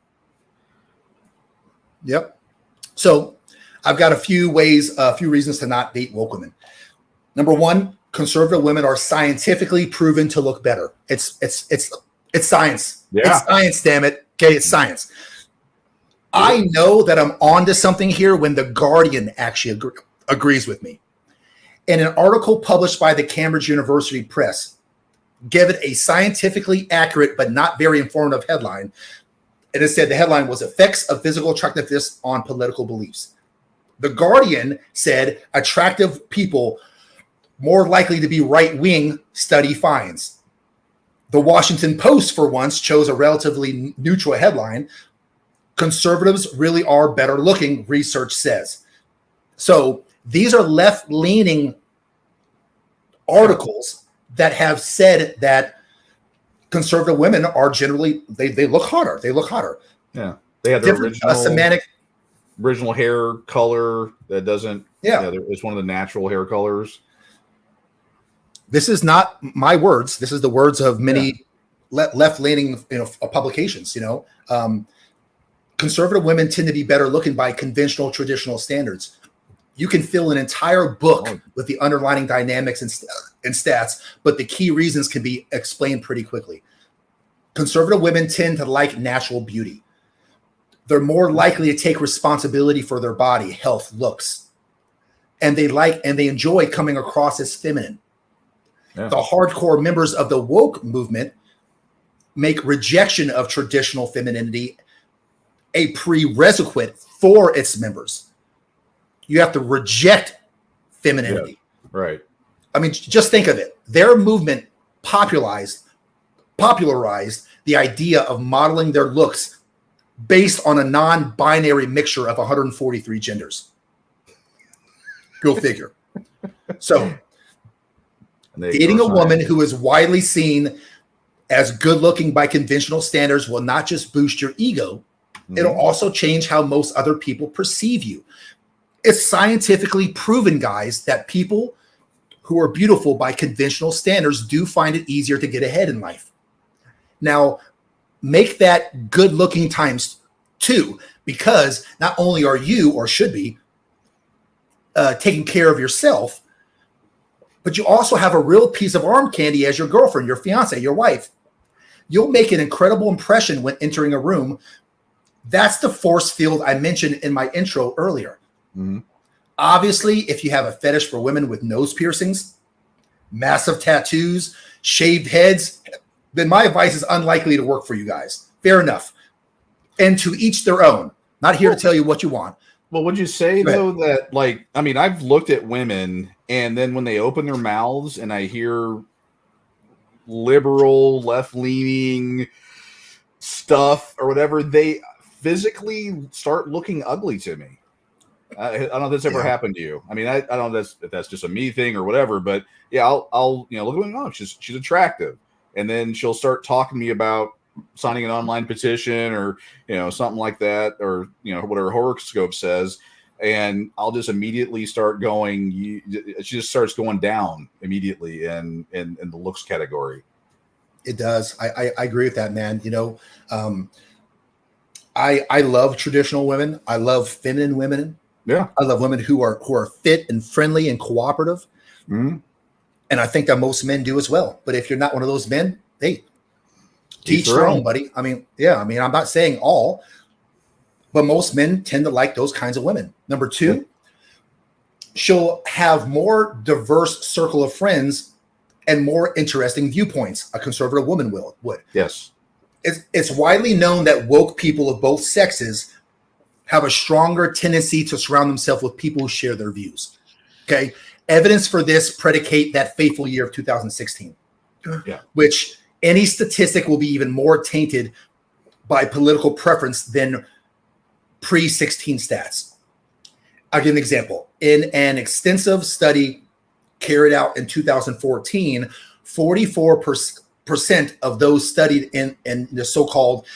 Yep. So I've got a few reasons to not date woke women. Number one, conservative women are scientifically proven to look better. It's science. Yeah. It's science, damn it. Okay, it's science. I know that I'm onto something here when The Guardian actually agrees with me. In an article published by the Cambridge University Press, give it a scientifically accurate but not very informative headline. And it said the headline was Effects of Physical Attractiveness on Political Beliefs. The Guardian said attractive people more likely to be right-wing, study finds. The Washington Post, for once, chose a relatively neutral headline. Conservatives really are better looking, research says. So these are left-leaning articles that have said that conservative women are generally, they look hotter. They look hotter. Yeah. They have the original hair color that doesn't, it's one of the natural hair colors. This is not my words. This is the words of many left-leaning publications. Conservative women tend to be better looking by conventional, traditional standards. You can fill an entire book with the underlying dynamics and stats, but the key reasons can be explained pretty quickly. Conservative women tend to like natural beauty. They're more likely to take responsibility for their body, health, looks, and they enjoy coming across as feminine. Yeah. The hardcore members of the woke movement make rejection of traditional femininity a prerequisite for its members. You have to reject femininity. Yeah, right. I mean, just think of it. Their movement popularized the idea of modeling their looks based on a non-binary mixture of 143 genders. Go figure. So, dating a woman who is widely seen as good-looking by conventional standards will not just boost your ego, it'll also change how most other people perceive you. It's scientifically proven, guys, that people who are beautiful by conventional standards do find it easier to get ahead in life. Now, make that good looking times 2, because not only are you, or should be, taking care of yourself, but you also have a real piece of arm candy as your girlfriend, your fiance, your wife. You'll make an incredible impression when entering a room. That's the force field I mentioned in my intro earlier. Mm-hmm. Obviously, if you have a fetish for women with nose piercings, massive tattoos, shaved heads, then my advice is unlikely to work for you guys. Fair enough. And to each their own. Not here to tell you what you want. Well, would you say, though, that, I've looked at women, and then when they open their mouths and I hear liberal, left-leaning stuff or whatever, they physically start looking ugly to me. I don't know if that's ever happened to you. I mean, I don't know if that's just a me thing or whatever, but I'll look at me, she's attractive. And then she'll start talking to me about signing an online petition or, something like that, or, what her horoscope says. And I'll just immediately start going, she just starts going down immediately in the looks category. It does. I agree with that, man. I love traditional women. I love feminine women. Yeah. I love women who are fit and friendly and cooperative. Mm-hmm. And I think that most men do as well. But if you're not one of those men, hey, teach your own, buddy. I mean, I'm not saying all, but most men tend to like those kinds of women. Number 2, she'll have more diverse circle of friends and more interesting viewpoints. A conservative woman would. Yes. It's widely known that woke people of both sexes have a stronger tendency to surround themselves with people who share their views. Okay. Evidence for this predicate that fateful year of 2016, which any statistic will be even more tainted by political preference than pre-16 stats. I'll give an example. In an extensive study carried out in 2014, 44% of those studied in the so-called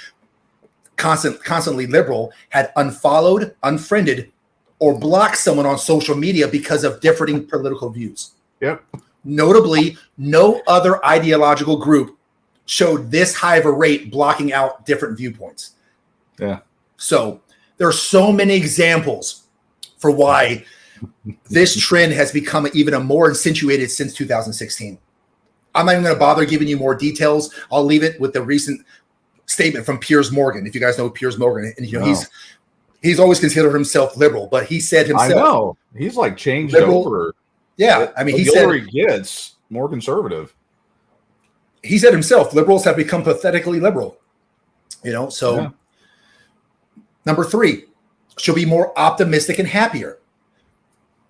constantly liberal had unfollowed, unfriended, or blocked someone on social media because of differing political views. Yep. Notably, no other ideological group showed this high of a rate blocking out different viewpoints. Yeah. So there are so many examples for why this trend has become even a more accentuated since 2016. I'm not even going to bother giving you more details. I'll leave it with the recent statement from Piers Morgan. If you guys know Piers Morgan, and he's always considered himself liberal, but he said himself, I know he's changed liberal, over. Yeah, I mean, the older he gets, more conservative. he said himself, liberals have become pathetically liberal. So Yeah. Number 3, she'll be more optimistic and happier.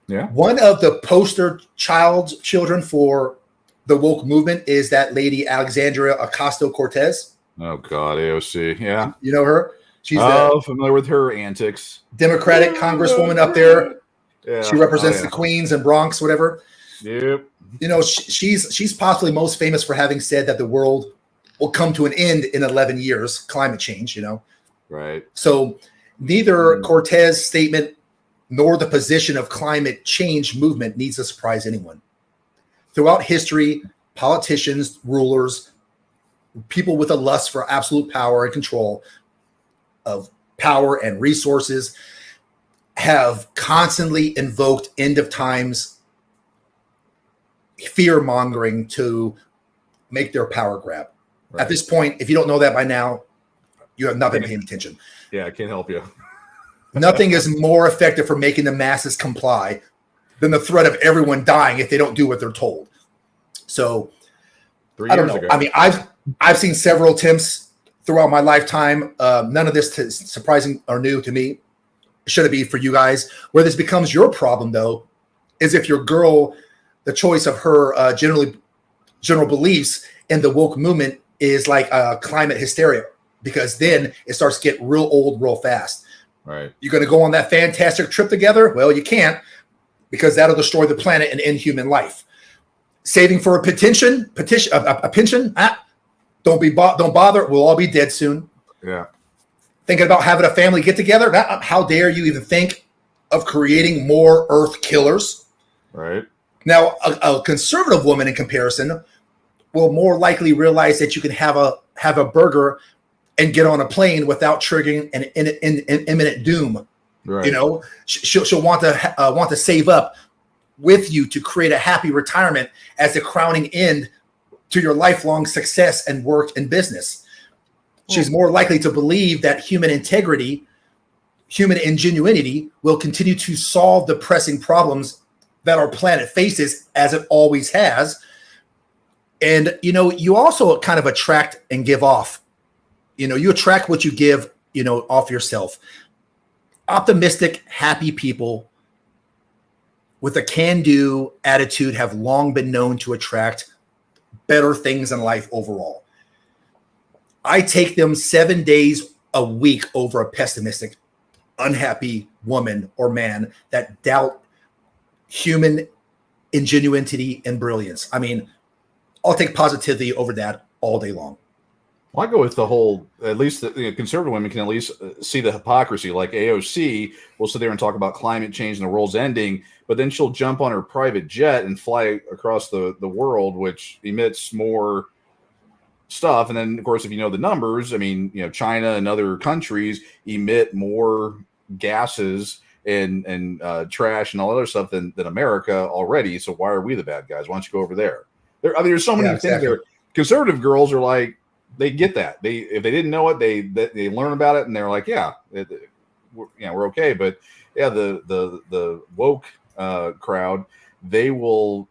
Yeah. One of the poster children for the woke movement is that lady Alexandria Ocasio-Cortez. Oh God, AOC. Yeah. You know her? She's the familiar with her antics. Democratic congresswoman up there. Yeah. She represents the Queens and Bronx, whatever. Yep. She's possibly most famous for having said that the world will come to an end in 11 years, climate change, Right. So neither Cortez statement nor the position of climate change movement needs to surprise anyone. Throughout history, politicians, rulers, people with a lust for absolute power and control of power and resources have constantly invoked end of times fear mongering to make their power grab. Right. At this point, if you don't know that by now, you have not been paying attention. Yeah, I can't help you. Nothing is more effective for making the masses comply than the threat of everyone dying if they don't do what they're told. So, I don't know. Ago. I mean, I've seen several attempts throughout my lifetime. None of this is surprising or new to me. Should it be for you guys? Where this becomes your problem, though, is if your girl, the choice of her general beliefs in the woke movement is like climate hysteria, because then it starts to get real old real fast. Right. You're going to go on that fantastic trip together? Well, you can't, because that'll destroy the planet and end human life. Saving for a pension? Don't bother. We'll all be dead soon. Yeah. Thinking about having a family get together? How dare you even think of creating more Earth killers? Right. Now, a conservative woman, in comparison, will more likely realize that you can have a burger and get on a plane without triggering an imminent doom. Right. She'll want to save up with you to create a happy retirement as the crowning end to your lifelong success and work and business. She's more likely to believe that human integrity, human ingenuity will continue to solve the pressing problems that our planet faces, as it always has. And, you also kind of attract and give off. You attract what you give, off yourself. Optimistic, happy people with a can-do attitude have long been known to attract better things in life overall. I take them 7 days a week over a pessimistic, unhappy woman or man that doubt human ingenuity and brilliance. I mean, I'll take positivity over that all day long. Well, I go with the whole, at least the conservative women can at least see the hypocrisy. Like AOC will sit there and talk about climate change and the world's ending, but then she'll jump on her private jet and fly across the world, which emits more stuff. And then, of course, if you know the numbers, I mean, China and other countries emit more gases and trash and all other stuff than America already. So why are we the bad guys? Why don't you go over there? There's so many things there. Conservative girls are like, they get that. If they didn't know it, they learn about it, and they're like, we're okay. But yeah, the woke crowd, they will,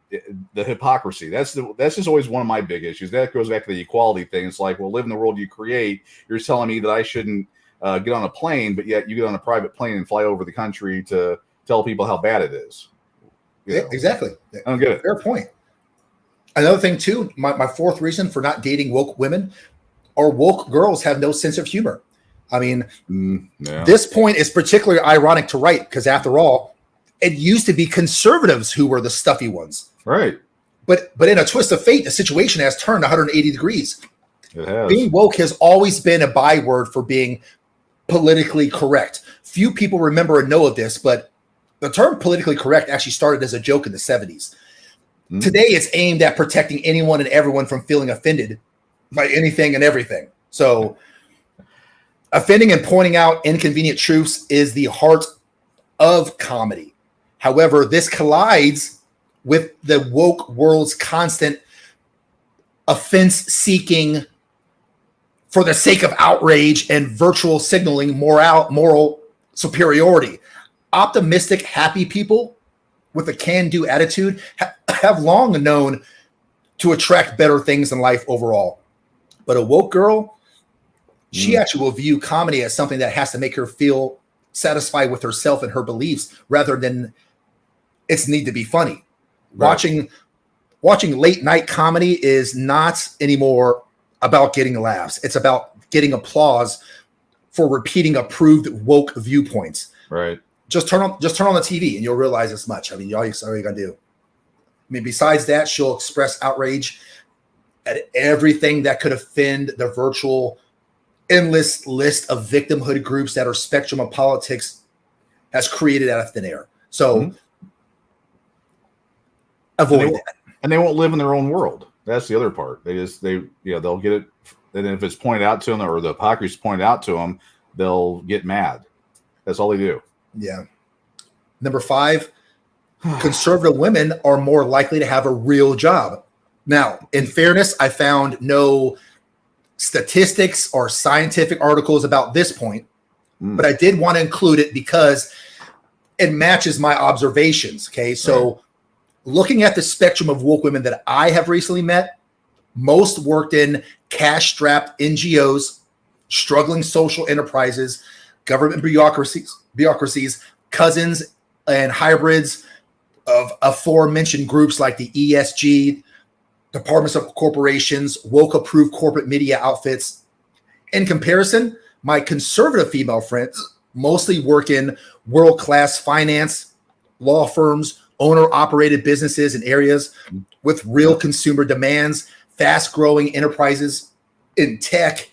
the hypocrisy. That's just always one of my big issues. That goes back to the equality thing. It's like, well, live in the world you create. You're telling me that I shouldn't get on a plane, but yet you get on a private plane and fly over the country to tell people how bad it is. Exactly. I don't get it. Fair point. Another thing too, my fourth reason for not dating woke women are woke girls have no sense of humor. I mean, This point is particularly ironic to write because, after all, it used to be conservatives who were the stuffy ones. Right. But in a twist of fate, the situation has turned 180 degrees. It has. Being woke has always been a byword for being politically correct. Few people remember or know of this, but the term politically correct actually started as a joke in the 70s. Today, it's aimed at protecting anyone and everyone from feeling offended by anything and everything. So offending and pointing out inconvenient truths is the heart of comedy. However, this collides with the woke world's constant offense-seeking for the sake of outrage and virtual signaling moral superiority. Optimistic, happy people with a can-do attitude have long known to attract better things in life overall. But a woke girl, she actually will view comedy as something that has to make her feel satisfied with herself and her beliefs rather than it's need to be funny. Right. Watching late night comedy is not anymore about getting laughs. It's about getting applause for repeating approved woke viewpoints. Right. Just turn on the TV and you'll realize as much. I mean, all you gotta do. I mean, besides that, she'll express outrage at everything that could offend the virtual endless list of victimhood groups that our spectrum of politics has created out of thin air. So avoid that. And they won't live in their own world. That's the other part. They'll get it. And if it's pointed out to them or the hypocrisy is pointed out to them, they'll get mad. That's all they do. Yeah. Number 5, conservative women are more likely to have a real job. Now, in fairness, I found no statistics or scientific articles about this point, but I did want to include it because it matches my observations. Okay. So looking at the spectrum of woke women that I have recently met, most worked in cash-strapped NGOs, struggling social enterprises, government bureaucracies, cousins and hybrids of aforementioned groups like the ESG, departments of corporations, woke-approved corporate media outfits. In comparison, my conservative female friends mostly work in world-class finance, law firms, owner-operated businesses in areas with real consumer demands, fast-growing enterprises in tech,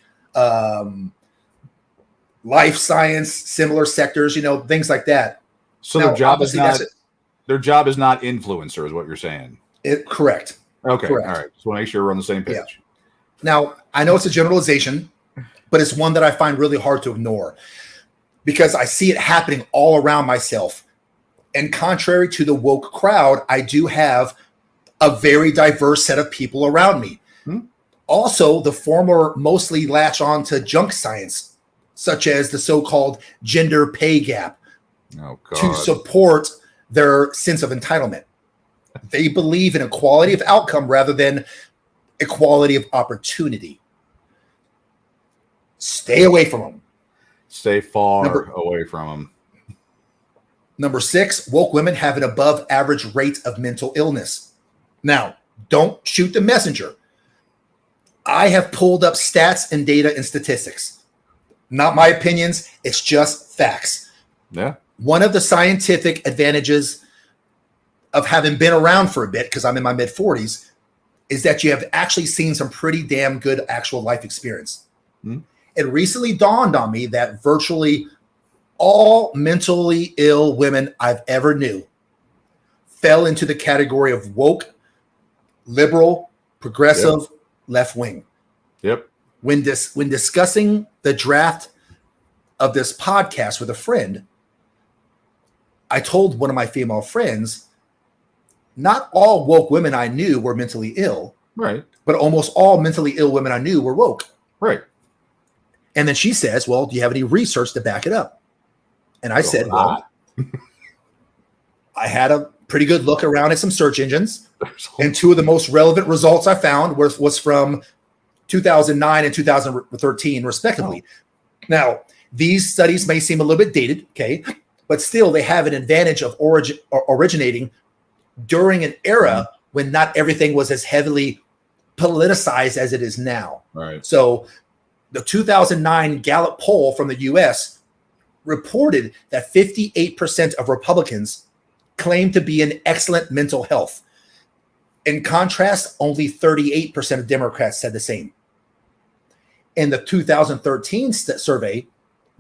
life science, similar sectors, things like that. So their job is not influencer, is what you're saying. Correct. Okay. Correct. All right. So make sure we're on the same page. Yeah. Now, I know it's a generalization, but it's one that I find really hard to ignore because I see it happening all around myself. And contrary to the woke crowd, I do have a very diverse set of people around me. Also, the former mostly latch on to junk science, such as the so-called gender pay gap, to support their sense of entitlement. They believe in equality of outcome rather than equality of opportunity. Stay away from them. Stay far away from them. Number 6, woke women have an above average rate of mental illness. Now, don't shoot the messenger. I have pulled up stats and data and statistics. Not my opinions. It's just facts. Yeah. One of the scientific advantages of having been around for a bit, because I'm in my mid 40s, is that you have actually seen some pretty damn good actual life experience. It recently dawned on me that virtually all mentally ill women I've ever knew fell into the category of woke, liberal, progressive, left wing. Yep. When discussing the draft of this podcast with a friend, I told one of my female friends, not all woke women I knew were mentally ill, right? But almost all mentally ill women I knew were woke, right? And then she says, "Well, do you have any research to back it up?" And I said, "Well, I had a pretty good look around at some search engines, and 2 of the most relevant results I found was from 2009 and 2013, respectively. Now, these studies may seem a little bit dated, okay, but still they have an advantage of originating during an era when not everything was as heavily politicized as it is now. Right. So the 2009 Gallup poll from the U.S. reported that 58% of Republicans claim to be in excellent mental health. In contrast, only 38% of Democrats said the same. In the 2013 survey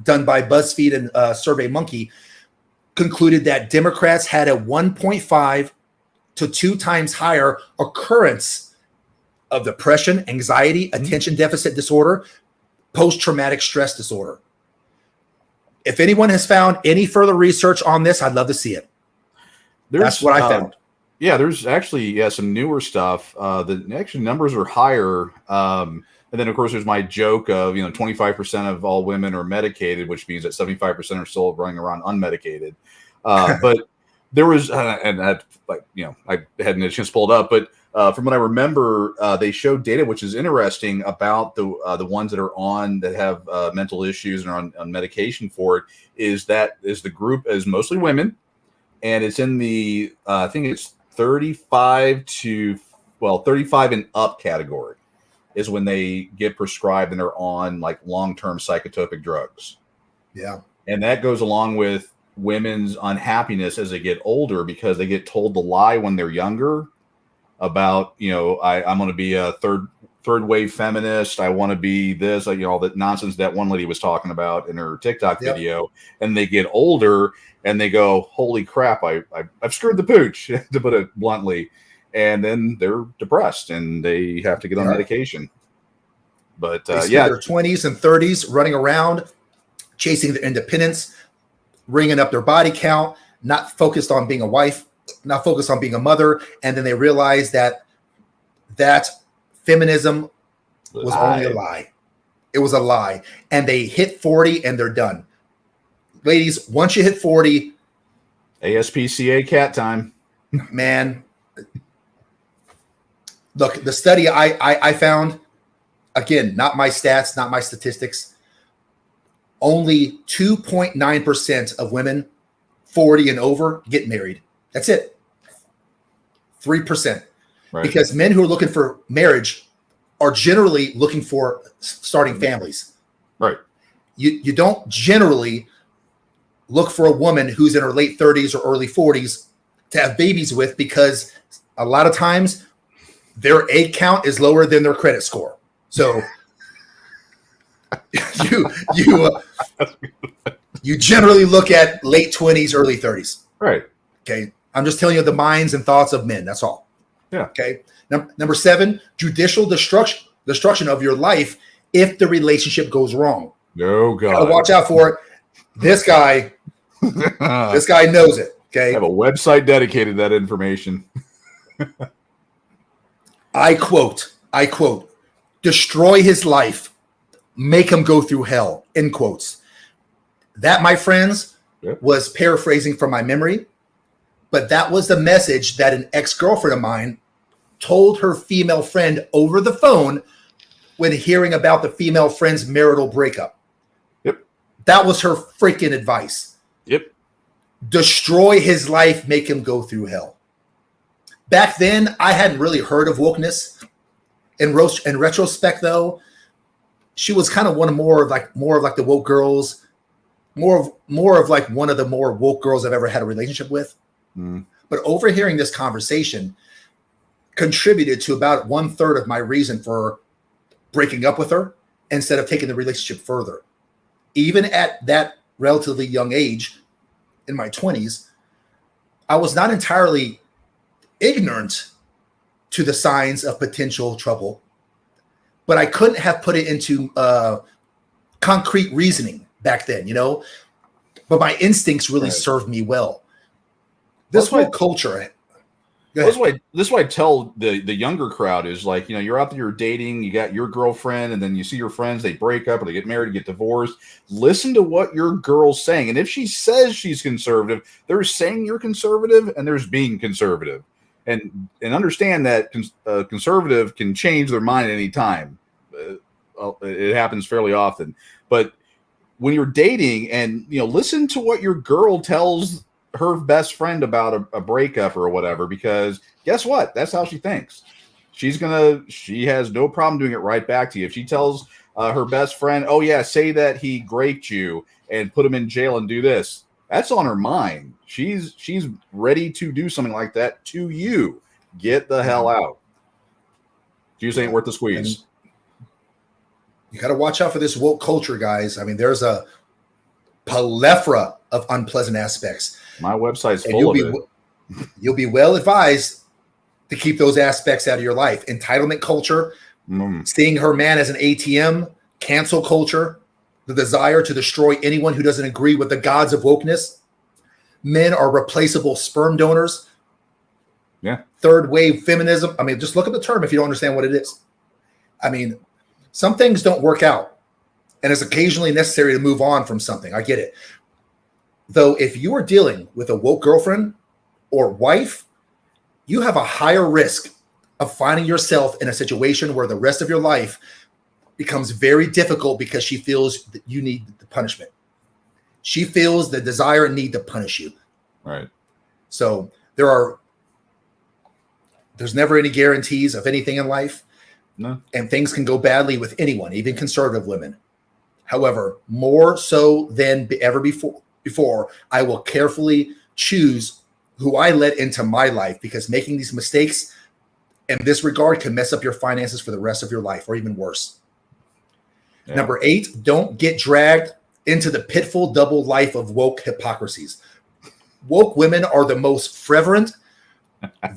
done by BuzzFeed and SurveyMonkey concluded that Democrats had a 1.5 to 2 times higher occurrence of depression, anxiety, attention deficit disorder, post-traumatic stress disorder. If anyone has found any further research on this, I'd love to see it. That's what I found. Yeah, there's actually some newer stuff. The actual numbers are higher. And then, of course, there's my joke of, 25% of all women are medicated, which means that 75% are still running around unmedicated. But there was, and that, I hadn't had a chance pulled up, but from what I remember, they showed data which is interesting about the ones that have mental issues and are on medication for it. Is the group is mostly women, and it's in the I think it's 35 and up category is when they get prescribed and they're on like long-term psychotropic drugs. Yeah. And that goes along with women's unhappiness as they get older because they get told the lie when they're younger about, I'm going to be a third wave feminist. I want to be this, all that nonsense that one lady was talking about in her TikTok video. And they get older and they go, holy crap, I've screwed the pooch, to put it bluntly. And then they're depressed and they have to get on medication. But they their 20s and 30s running around, chasing their independence, ringing up their body count, not focused on being a wife, not focused on being a mother. And then they realize that feminism was only a lie. It was a lie. And they hit 40 and they're done. Ladies, once you hit 40, ASPCA cat time. Man, look, the study I found, again, not my stats, not my statistics, only 2.9% of women 40 and over get married. That's it. 3%. Right. Because men who are looking for marriage are generally looking for starting families. Right. You don't generally look for a woman who's in her late 30s or early 40s to have babies with, because a lot of times their egg count is lower than their credit score. So you generally look at late 20s, early 30s. Right. Okay. I'm just telling you the minds and thoughts of men. That's all. Yeah. Okay. Number 7, judicial destruction of your life if the relationship goes wrong. No, God. Gotta watch out for it. This guy knows it. Okay. I have a website dedicated to that information. I quote, destroy his life, make him go through hell, end quotes. That, my friends, was paraphrasing from my memory, but that was the message that an ex-girlfriend of mine told her female friend over the phone when hearing about the female friend's marital breakup. Yep. That was her freaking advice. Yep. Destroy his life, make him go through hell. Back then, I hadn't really heard of wokeness. In retrospect, though, she was kind of more of like the woke girls, more of like one of the more woke girls I've ever had a relationship with. Mm. But overhearing this conversation contributed to about 1/3 of my reason for breaking up with her instead of taking the relationship further. Even at that relatively young age, in my 20s, I was not entirely ignorant to the signs of potential trouble, but I couldn't have put it into concrete reasoning back then, but my instincts really served me well. This whole culture. This is why I tell the younger crowd is like, you're out there, you're dating, you got your girlfriend, and then you see your friends, they break up or they get married, get divorced. Listen to what your girl's saying. And if she says she's conservative, there's saying you're conservative and there's being conservative. And understand that conservative can change their mind at any time. It happens fairly often. But when you're dating and, listen to what your girl tells her best friend about a breakup or whatever, because guess what? That's how she thinks. She has no problem doing it right back to you. If she tells her best friend, oh yeah, say that he raped you and put him in jail and do this, that's on her mind. She's ready to do something like that to you. Get the hell out. Juice ain't worth the squeeze. You got to watch out for this woke culture, guys. I mean, there's a plethora of unpleasant aspects. My website's full of it. You'll be well advised to keep those aspects out of your life. Entitlement culture, seeing her man as an ATM, cancel culture, the desire to destroy anyone who doesn't agree with the gods of wokeness. Men are replaceable sperm donors. Yeah. Third wave feminism. I mean, just look at the term if you don't understand what it is. I mean, some things don't work out, and it's occasionally necessary to move on from something. I get it. Though, if you are dealing with a woke girlfriend or wife, you have a higher risk of finding yourself in a situation where the rest of your life becomes very difficult because she feels that you need the punishment. She feels the desire and need to punish you. Right. So there's never any guarantees of anything in life. No. And things can go badly with anyone, even conservative women. However, more so than ever before, I will carefully choose who I let into my life, because making these mistakes in this regard can mess up your finances for the rest of your life, or even worse. Yeah. Number 8, don't get dragged into the pitful double life of woke hypocrisies. Woke women are the most fervent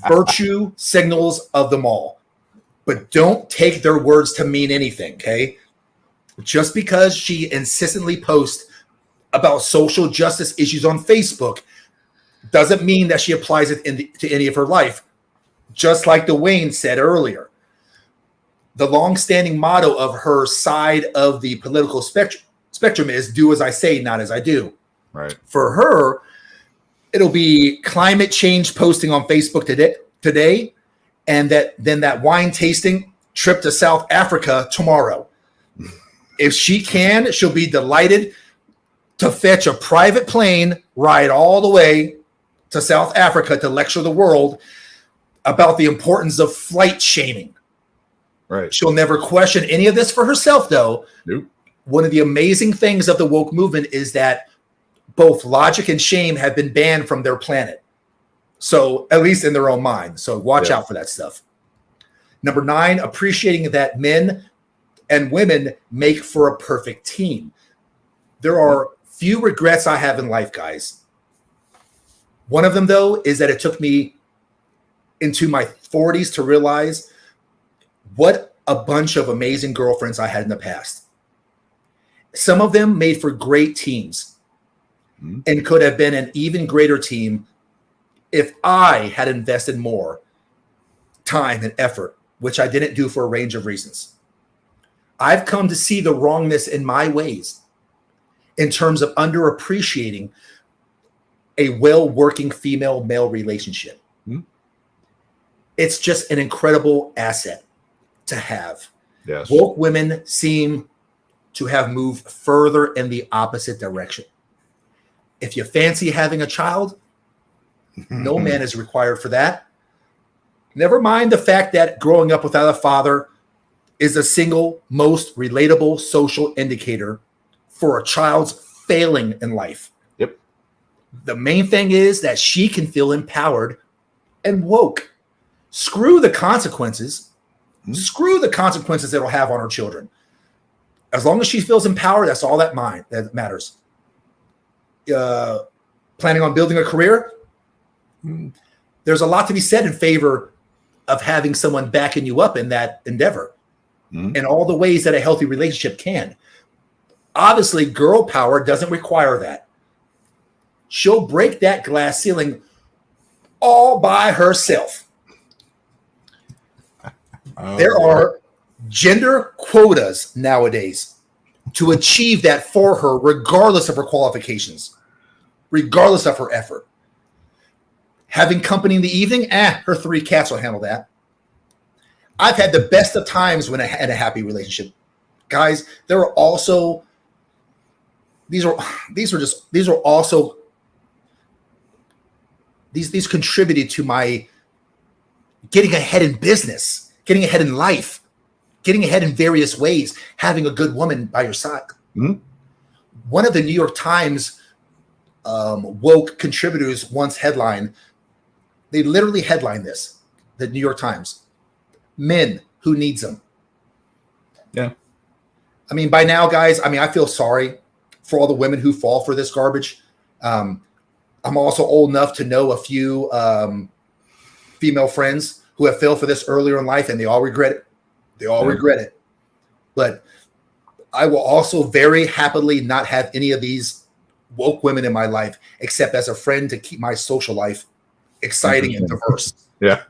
virtue signals of them all. But don't take their words to mean anything, okay? Just because she insistently posts about social justice issues on Facebook doesn't mean that she applies it to any of her life. Just like Dwayne said earlier, the long-standing motto of her side of the political spectrum is do as I say, not as I do. Right. For her, it'll be climate change posting on Facebook today, and then that wine tasting trip to South Africa tomorrow. If she can, she'll be delighted to fetch a private plane ride all the way to South Africa to lecture the world about the importance of flight shaming. Right. She'll never question any of this for herself, though. Nope. One of the amazing things of the woke movement is that both logic and shame have been banned from their planet. So at least in their own mind. So watch out for that stuff. Number 9, appreciating that men and women make for a perfect team. There are few regrets I have in life, guys. One of them, though, is that it took me into my 40s to realize what a bunch of amazing girlfriends I had in the past. Some of them made for great teams and could have been an even greater team if I had invested more time and effort, which I didn't do for a range of reasons. I've come to see the wrongness in my ways in terms of underappreciating a well-working female-male relationship. It's just an incredible asset to have. Yes. Woke women seem to have moved further in the opposite direction. If you fancy having a child, no man is required for that. Never mind the fact that growing up without a father is the single most relatable social indicator for a child's failing in life. Yep. The main thing is that she can feel empowered and woke. Screw the consequences. Screw the consequences it'll have on her children. As long as she feels empowered, that's all that matters. Planning on building a career? There's a lot to be said in favor of having someone backing you up in that endeavor in all the ways that a healthy relationship can. Obviously, girl power doesn't require that. She'll break that glass ceiling all by herself. There are gender quotas nowadays to achieve that for her, regardless of her qualifications, regardless of her effort. Having company in the evening, her 3 cats will handle that. I've had the best of times when I had a happy relationship. Guys, there are also these contributed to my getting ahead in business, getting ahead in life, getting ahead in various ways, having a good woman by your side. One of the New York Times woke contributors once headlined, they literally headlined this, the New York Times, men who needs them. Yeah. I mean, by now, guys, I feel sorry for all the women who fall for this garbage. I'm also old enough to know a few female friends who have fell for this earlier in life, and they all regret it. They all regret it. But I will also very happily not have any of these woke women in my life, except as a friend to keep my social life exciting and diverse. Yeah.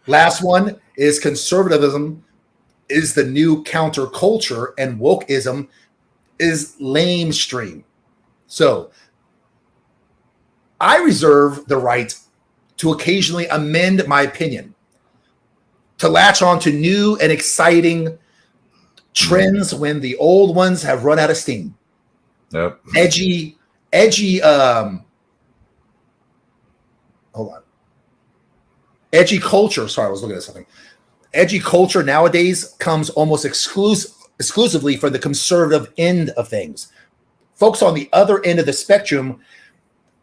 Last one is conservatism is the new counterculture, and wokeism is lamestream. So I reserve the right to occasionally amend my opinion, to latch on to new and exciting trends when the old ones have run out of steam. Yep. Edgy, hold on. Edgy culture. Sorry, I was looking at something. Edgy culture nowadays comes almost exclusively from the conservative end of things. Folks on the other end of the spectrum,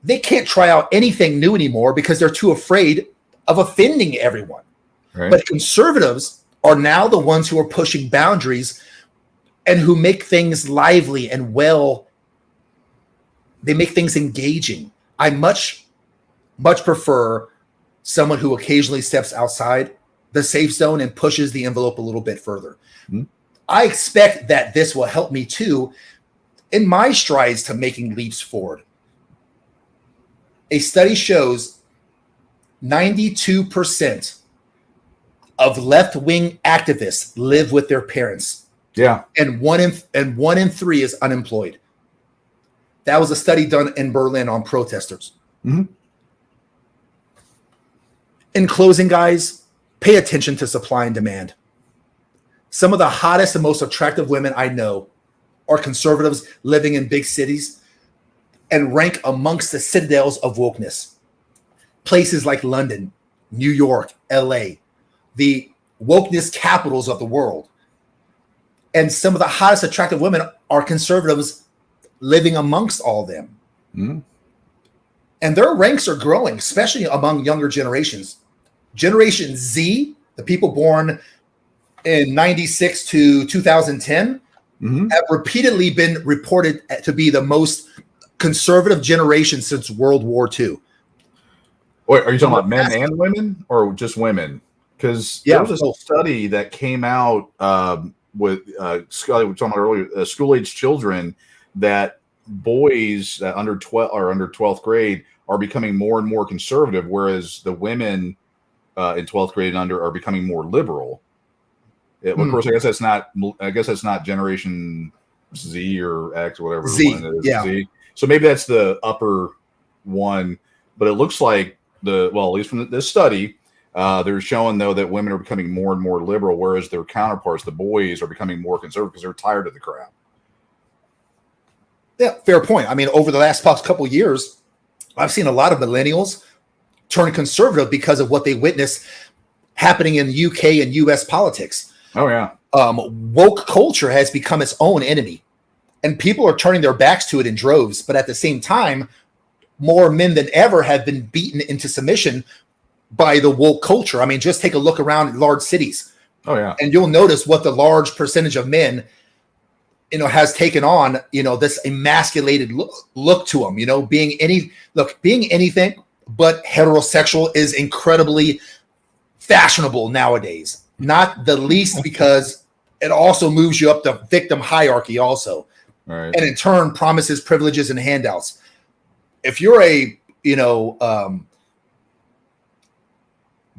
they can't try out anything new anymore because they're too afraid of offending everyone. Right. But conservatives are now the ones who are pushing boundaries and who make things lively and well. They make things engaging. I much prefer someone who occasionally steps outside the safe zone and pushes the envelope a little bit further. Mm-hmm. I expect that this will help me too in my strides to making leaps forward. A study shows 92% of left-wing activists live with their parents. Yeah. And one in three is unemployed. That was a study done in Berlin on protesters. Mm-hmm. In closing, guys, pay attention to supply and demand. Some of the hottest and most attractive women I know are conservatives living in big cities and rank amongst the citadels of wokeness. Places like London, New York, LA, the wokeness capitals of the world. And some of the hottest attractive women are conservatives living amongst all of them. Mm. And their ranks are growing, especially among younger generations. Generation Z, the people born in 96 to 2010, have repeatedly been reported to be the most conservative generation since World War II. Wait, are you talking about men and women or just women? Because there was a study that came out with Scully, we were talking about earlier, school-age children, that boys under 12th grade are becoming more and more conservative, whereas the women in 12th grade and under are becoming more liberal. Of course, I guess that's not Generation Z or X or whatever. Z, one it is, yeah. Z. So maybe that's the upper one, but it looks like at least from this study, they're showing though that women are becoming more and more liberal, whereas their counterparts, the boys, are becoming more conservative because they're tired of the crap. Yeah, fair point. I mean, over the last couple of years, I've seen a lot of millennials turn conservative because of what they witness happening in UK and US politics. Oh, yeah. Woke culture has become its own enemy, and people are turning their backs to it in droves. But at the same time, more men than ever have been beaten into submission by the woke culture. I mean, just take a look around large cities. Oh, yeah. And you'll notice what the large percentage of men, has taken on, this emasculated look to them, being anything but heterosexual is incredibly fashionable nowadays. Not the least because it also moves you up the victim hierarchy also. Right. And in turn promises privileges and handouts. If you're a,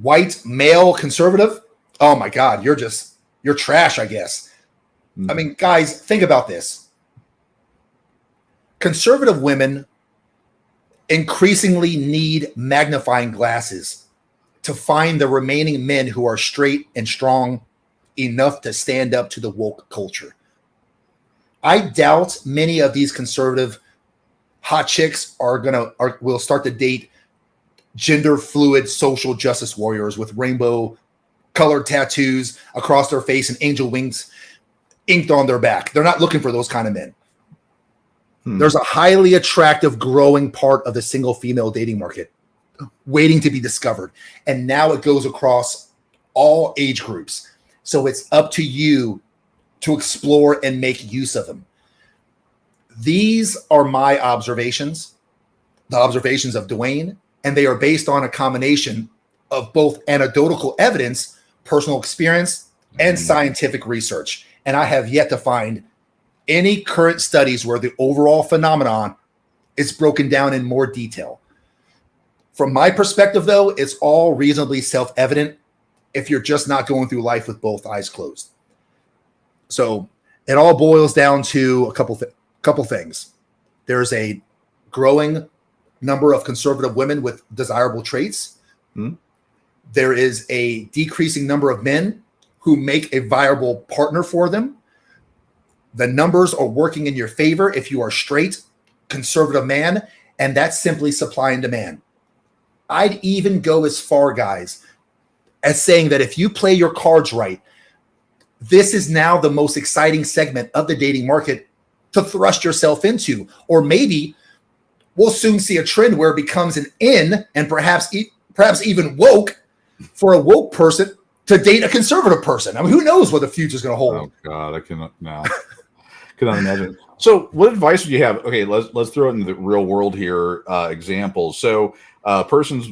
white male conservative, oh my God, you're trash, I guess. I mean, guys, think about this. Conservative women increasingly need magnifying glasses to find the remaining men who are straight and strong enough to stand up to the woke culture. I doubt many of these conservative hot chicks will start to date gender fluid social justice warriors with rainbow colored tattoos across their face and angel wings inked on their back. They're not looking for those kind of men. There's a highly attractive growing part of the single female dating market waiting to be discovered. And now it goes across all age groups. So it's up to you to explore and make use of them. These are my observations, the observations of Dwayne, and they are based on a combination of both anecdotal evidence, personal experience, and scientific research. And I have yet to find any current studies where the overall phenomenon is broken down in more detail. From my perspective, though, it's all reasonably self-evident if you're just not going through life with both eyes closed. So it all boils down to a couple things. There's a growing number of conservative women with desirable traits There is a decreasing number of men who make a viable partner for them. The numbers are working in your favor if you are straight, conservative man, and that's simply supply and demand. I'd even go as far, guys, as saying that if you play your cards right, this is now the most exciting segment of the dating market to thrust yourself into. Or maybe we'll soon see a trend where it becomes an in and perhaps even woke for a woke person to date a conservative person. I mean, who knows what the future is going to hold? Oh God, I cannot now. Cannot imagine. So, what advice would you have? Okay, let's throw it in the real world here. Examples. So, person's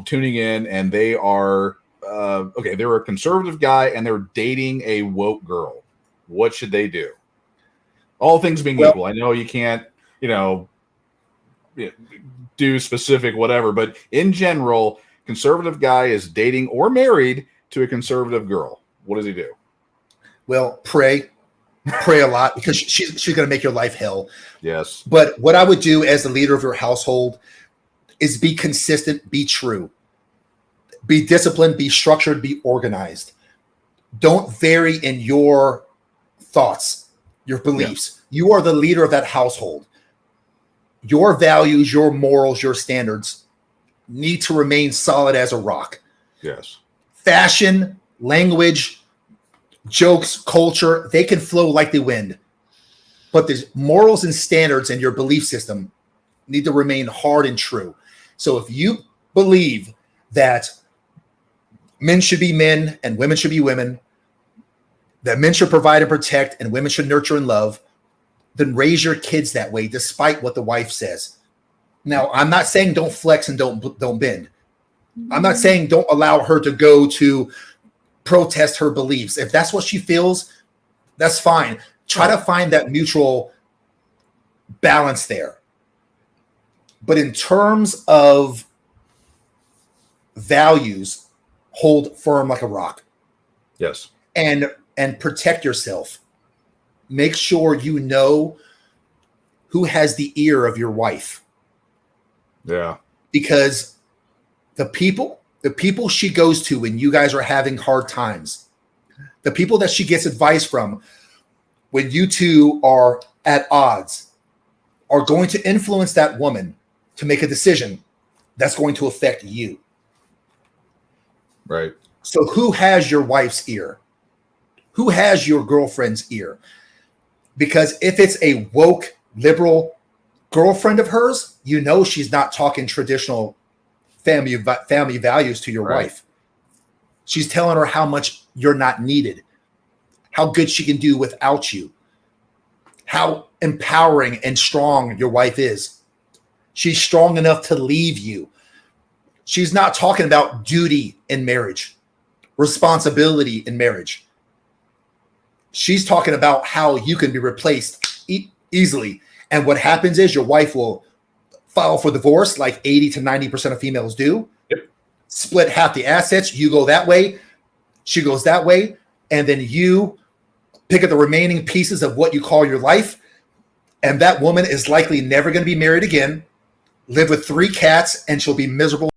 tuning in, and they are they're a conservative guy, and they're dating a woke girl. What should they do? All things being equal, I know you can't do specific whatever, but in general, conservative guy is dating or married to a conservative girl. What does he do? Well, pray a lot, because she's going to make your life hell. Yes. But what I would do as the leader of your household is be consistent, be true, be disciplined, be structured, be organized. Don't vary in your thoughts, your beliefs. Yeah. You are the leader of that household. Your values, your morals, your standards need to remain solid as a rock. Yes. Fashion, language, jokes, culture, they can flow like the wind. But the morals and standards and your belief system need to remain hard and true. So if you believe that men should be men and women should be women, that men should provide and protect and women should nurture and love, then raise your kids that way, despite what the wife says. Now, I'm not saying don't flex and don't bend. I'm not saying don't allow her to go to protest her beliefs. If that's what she feels, that's fine. Try to find that mutual balance there. But in terms of values, hold firm like a rock. Yes. And protect yourself. Make sure you know who has the ear of your wife. Yeah. Because the people she goes to when you guys are having hard times, the people that she gets advice from when you two are at odds, are going to influence that woman to make a decision that's going to affect you. Right. So who has your wife's ear? Who has your girlfriend's ear? Because if it's a woke, liberal girlfriend of hers, you know she's not talking traditional family values to your wife. She's telling her how much you're not needed, how good she can do without you, how empowering and strong your wife is. She's strong enough to leave you. She's not talking about duty in marriage, responsibility in marriage. She's talking about how you can be replaced easily. And what happens is your wife will file for divorce like 80 to 90% of females do. Yep. Split half the assets. You go that way. She goes that way. And then you pick up the remaining pieces of what you call your life. And that woman is likely never going to be married again, live with 3 cats, and she'll be miserable.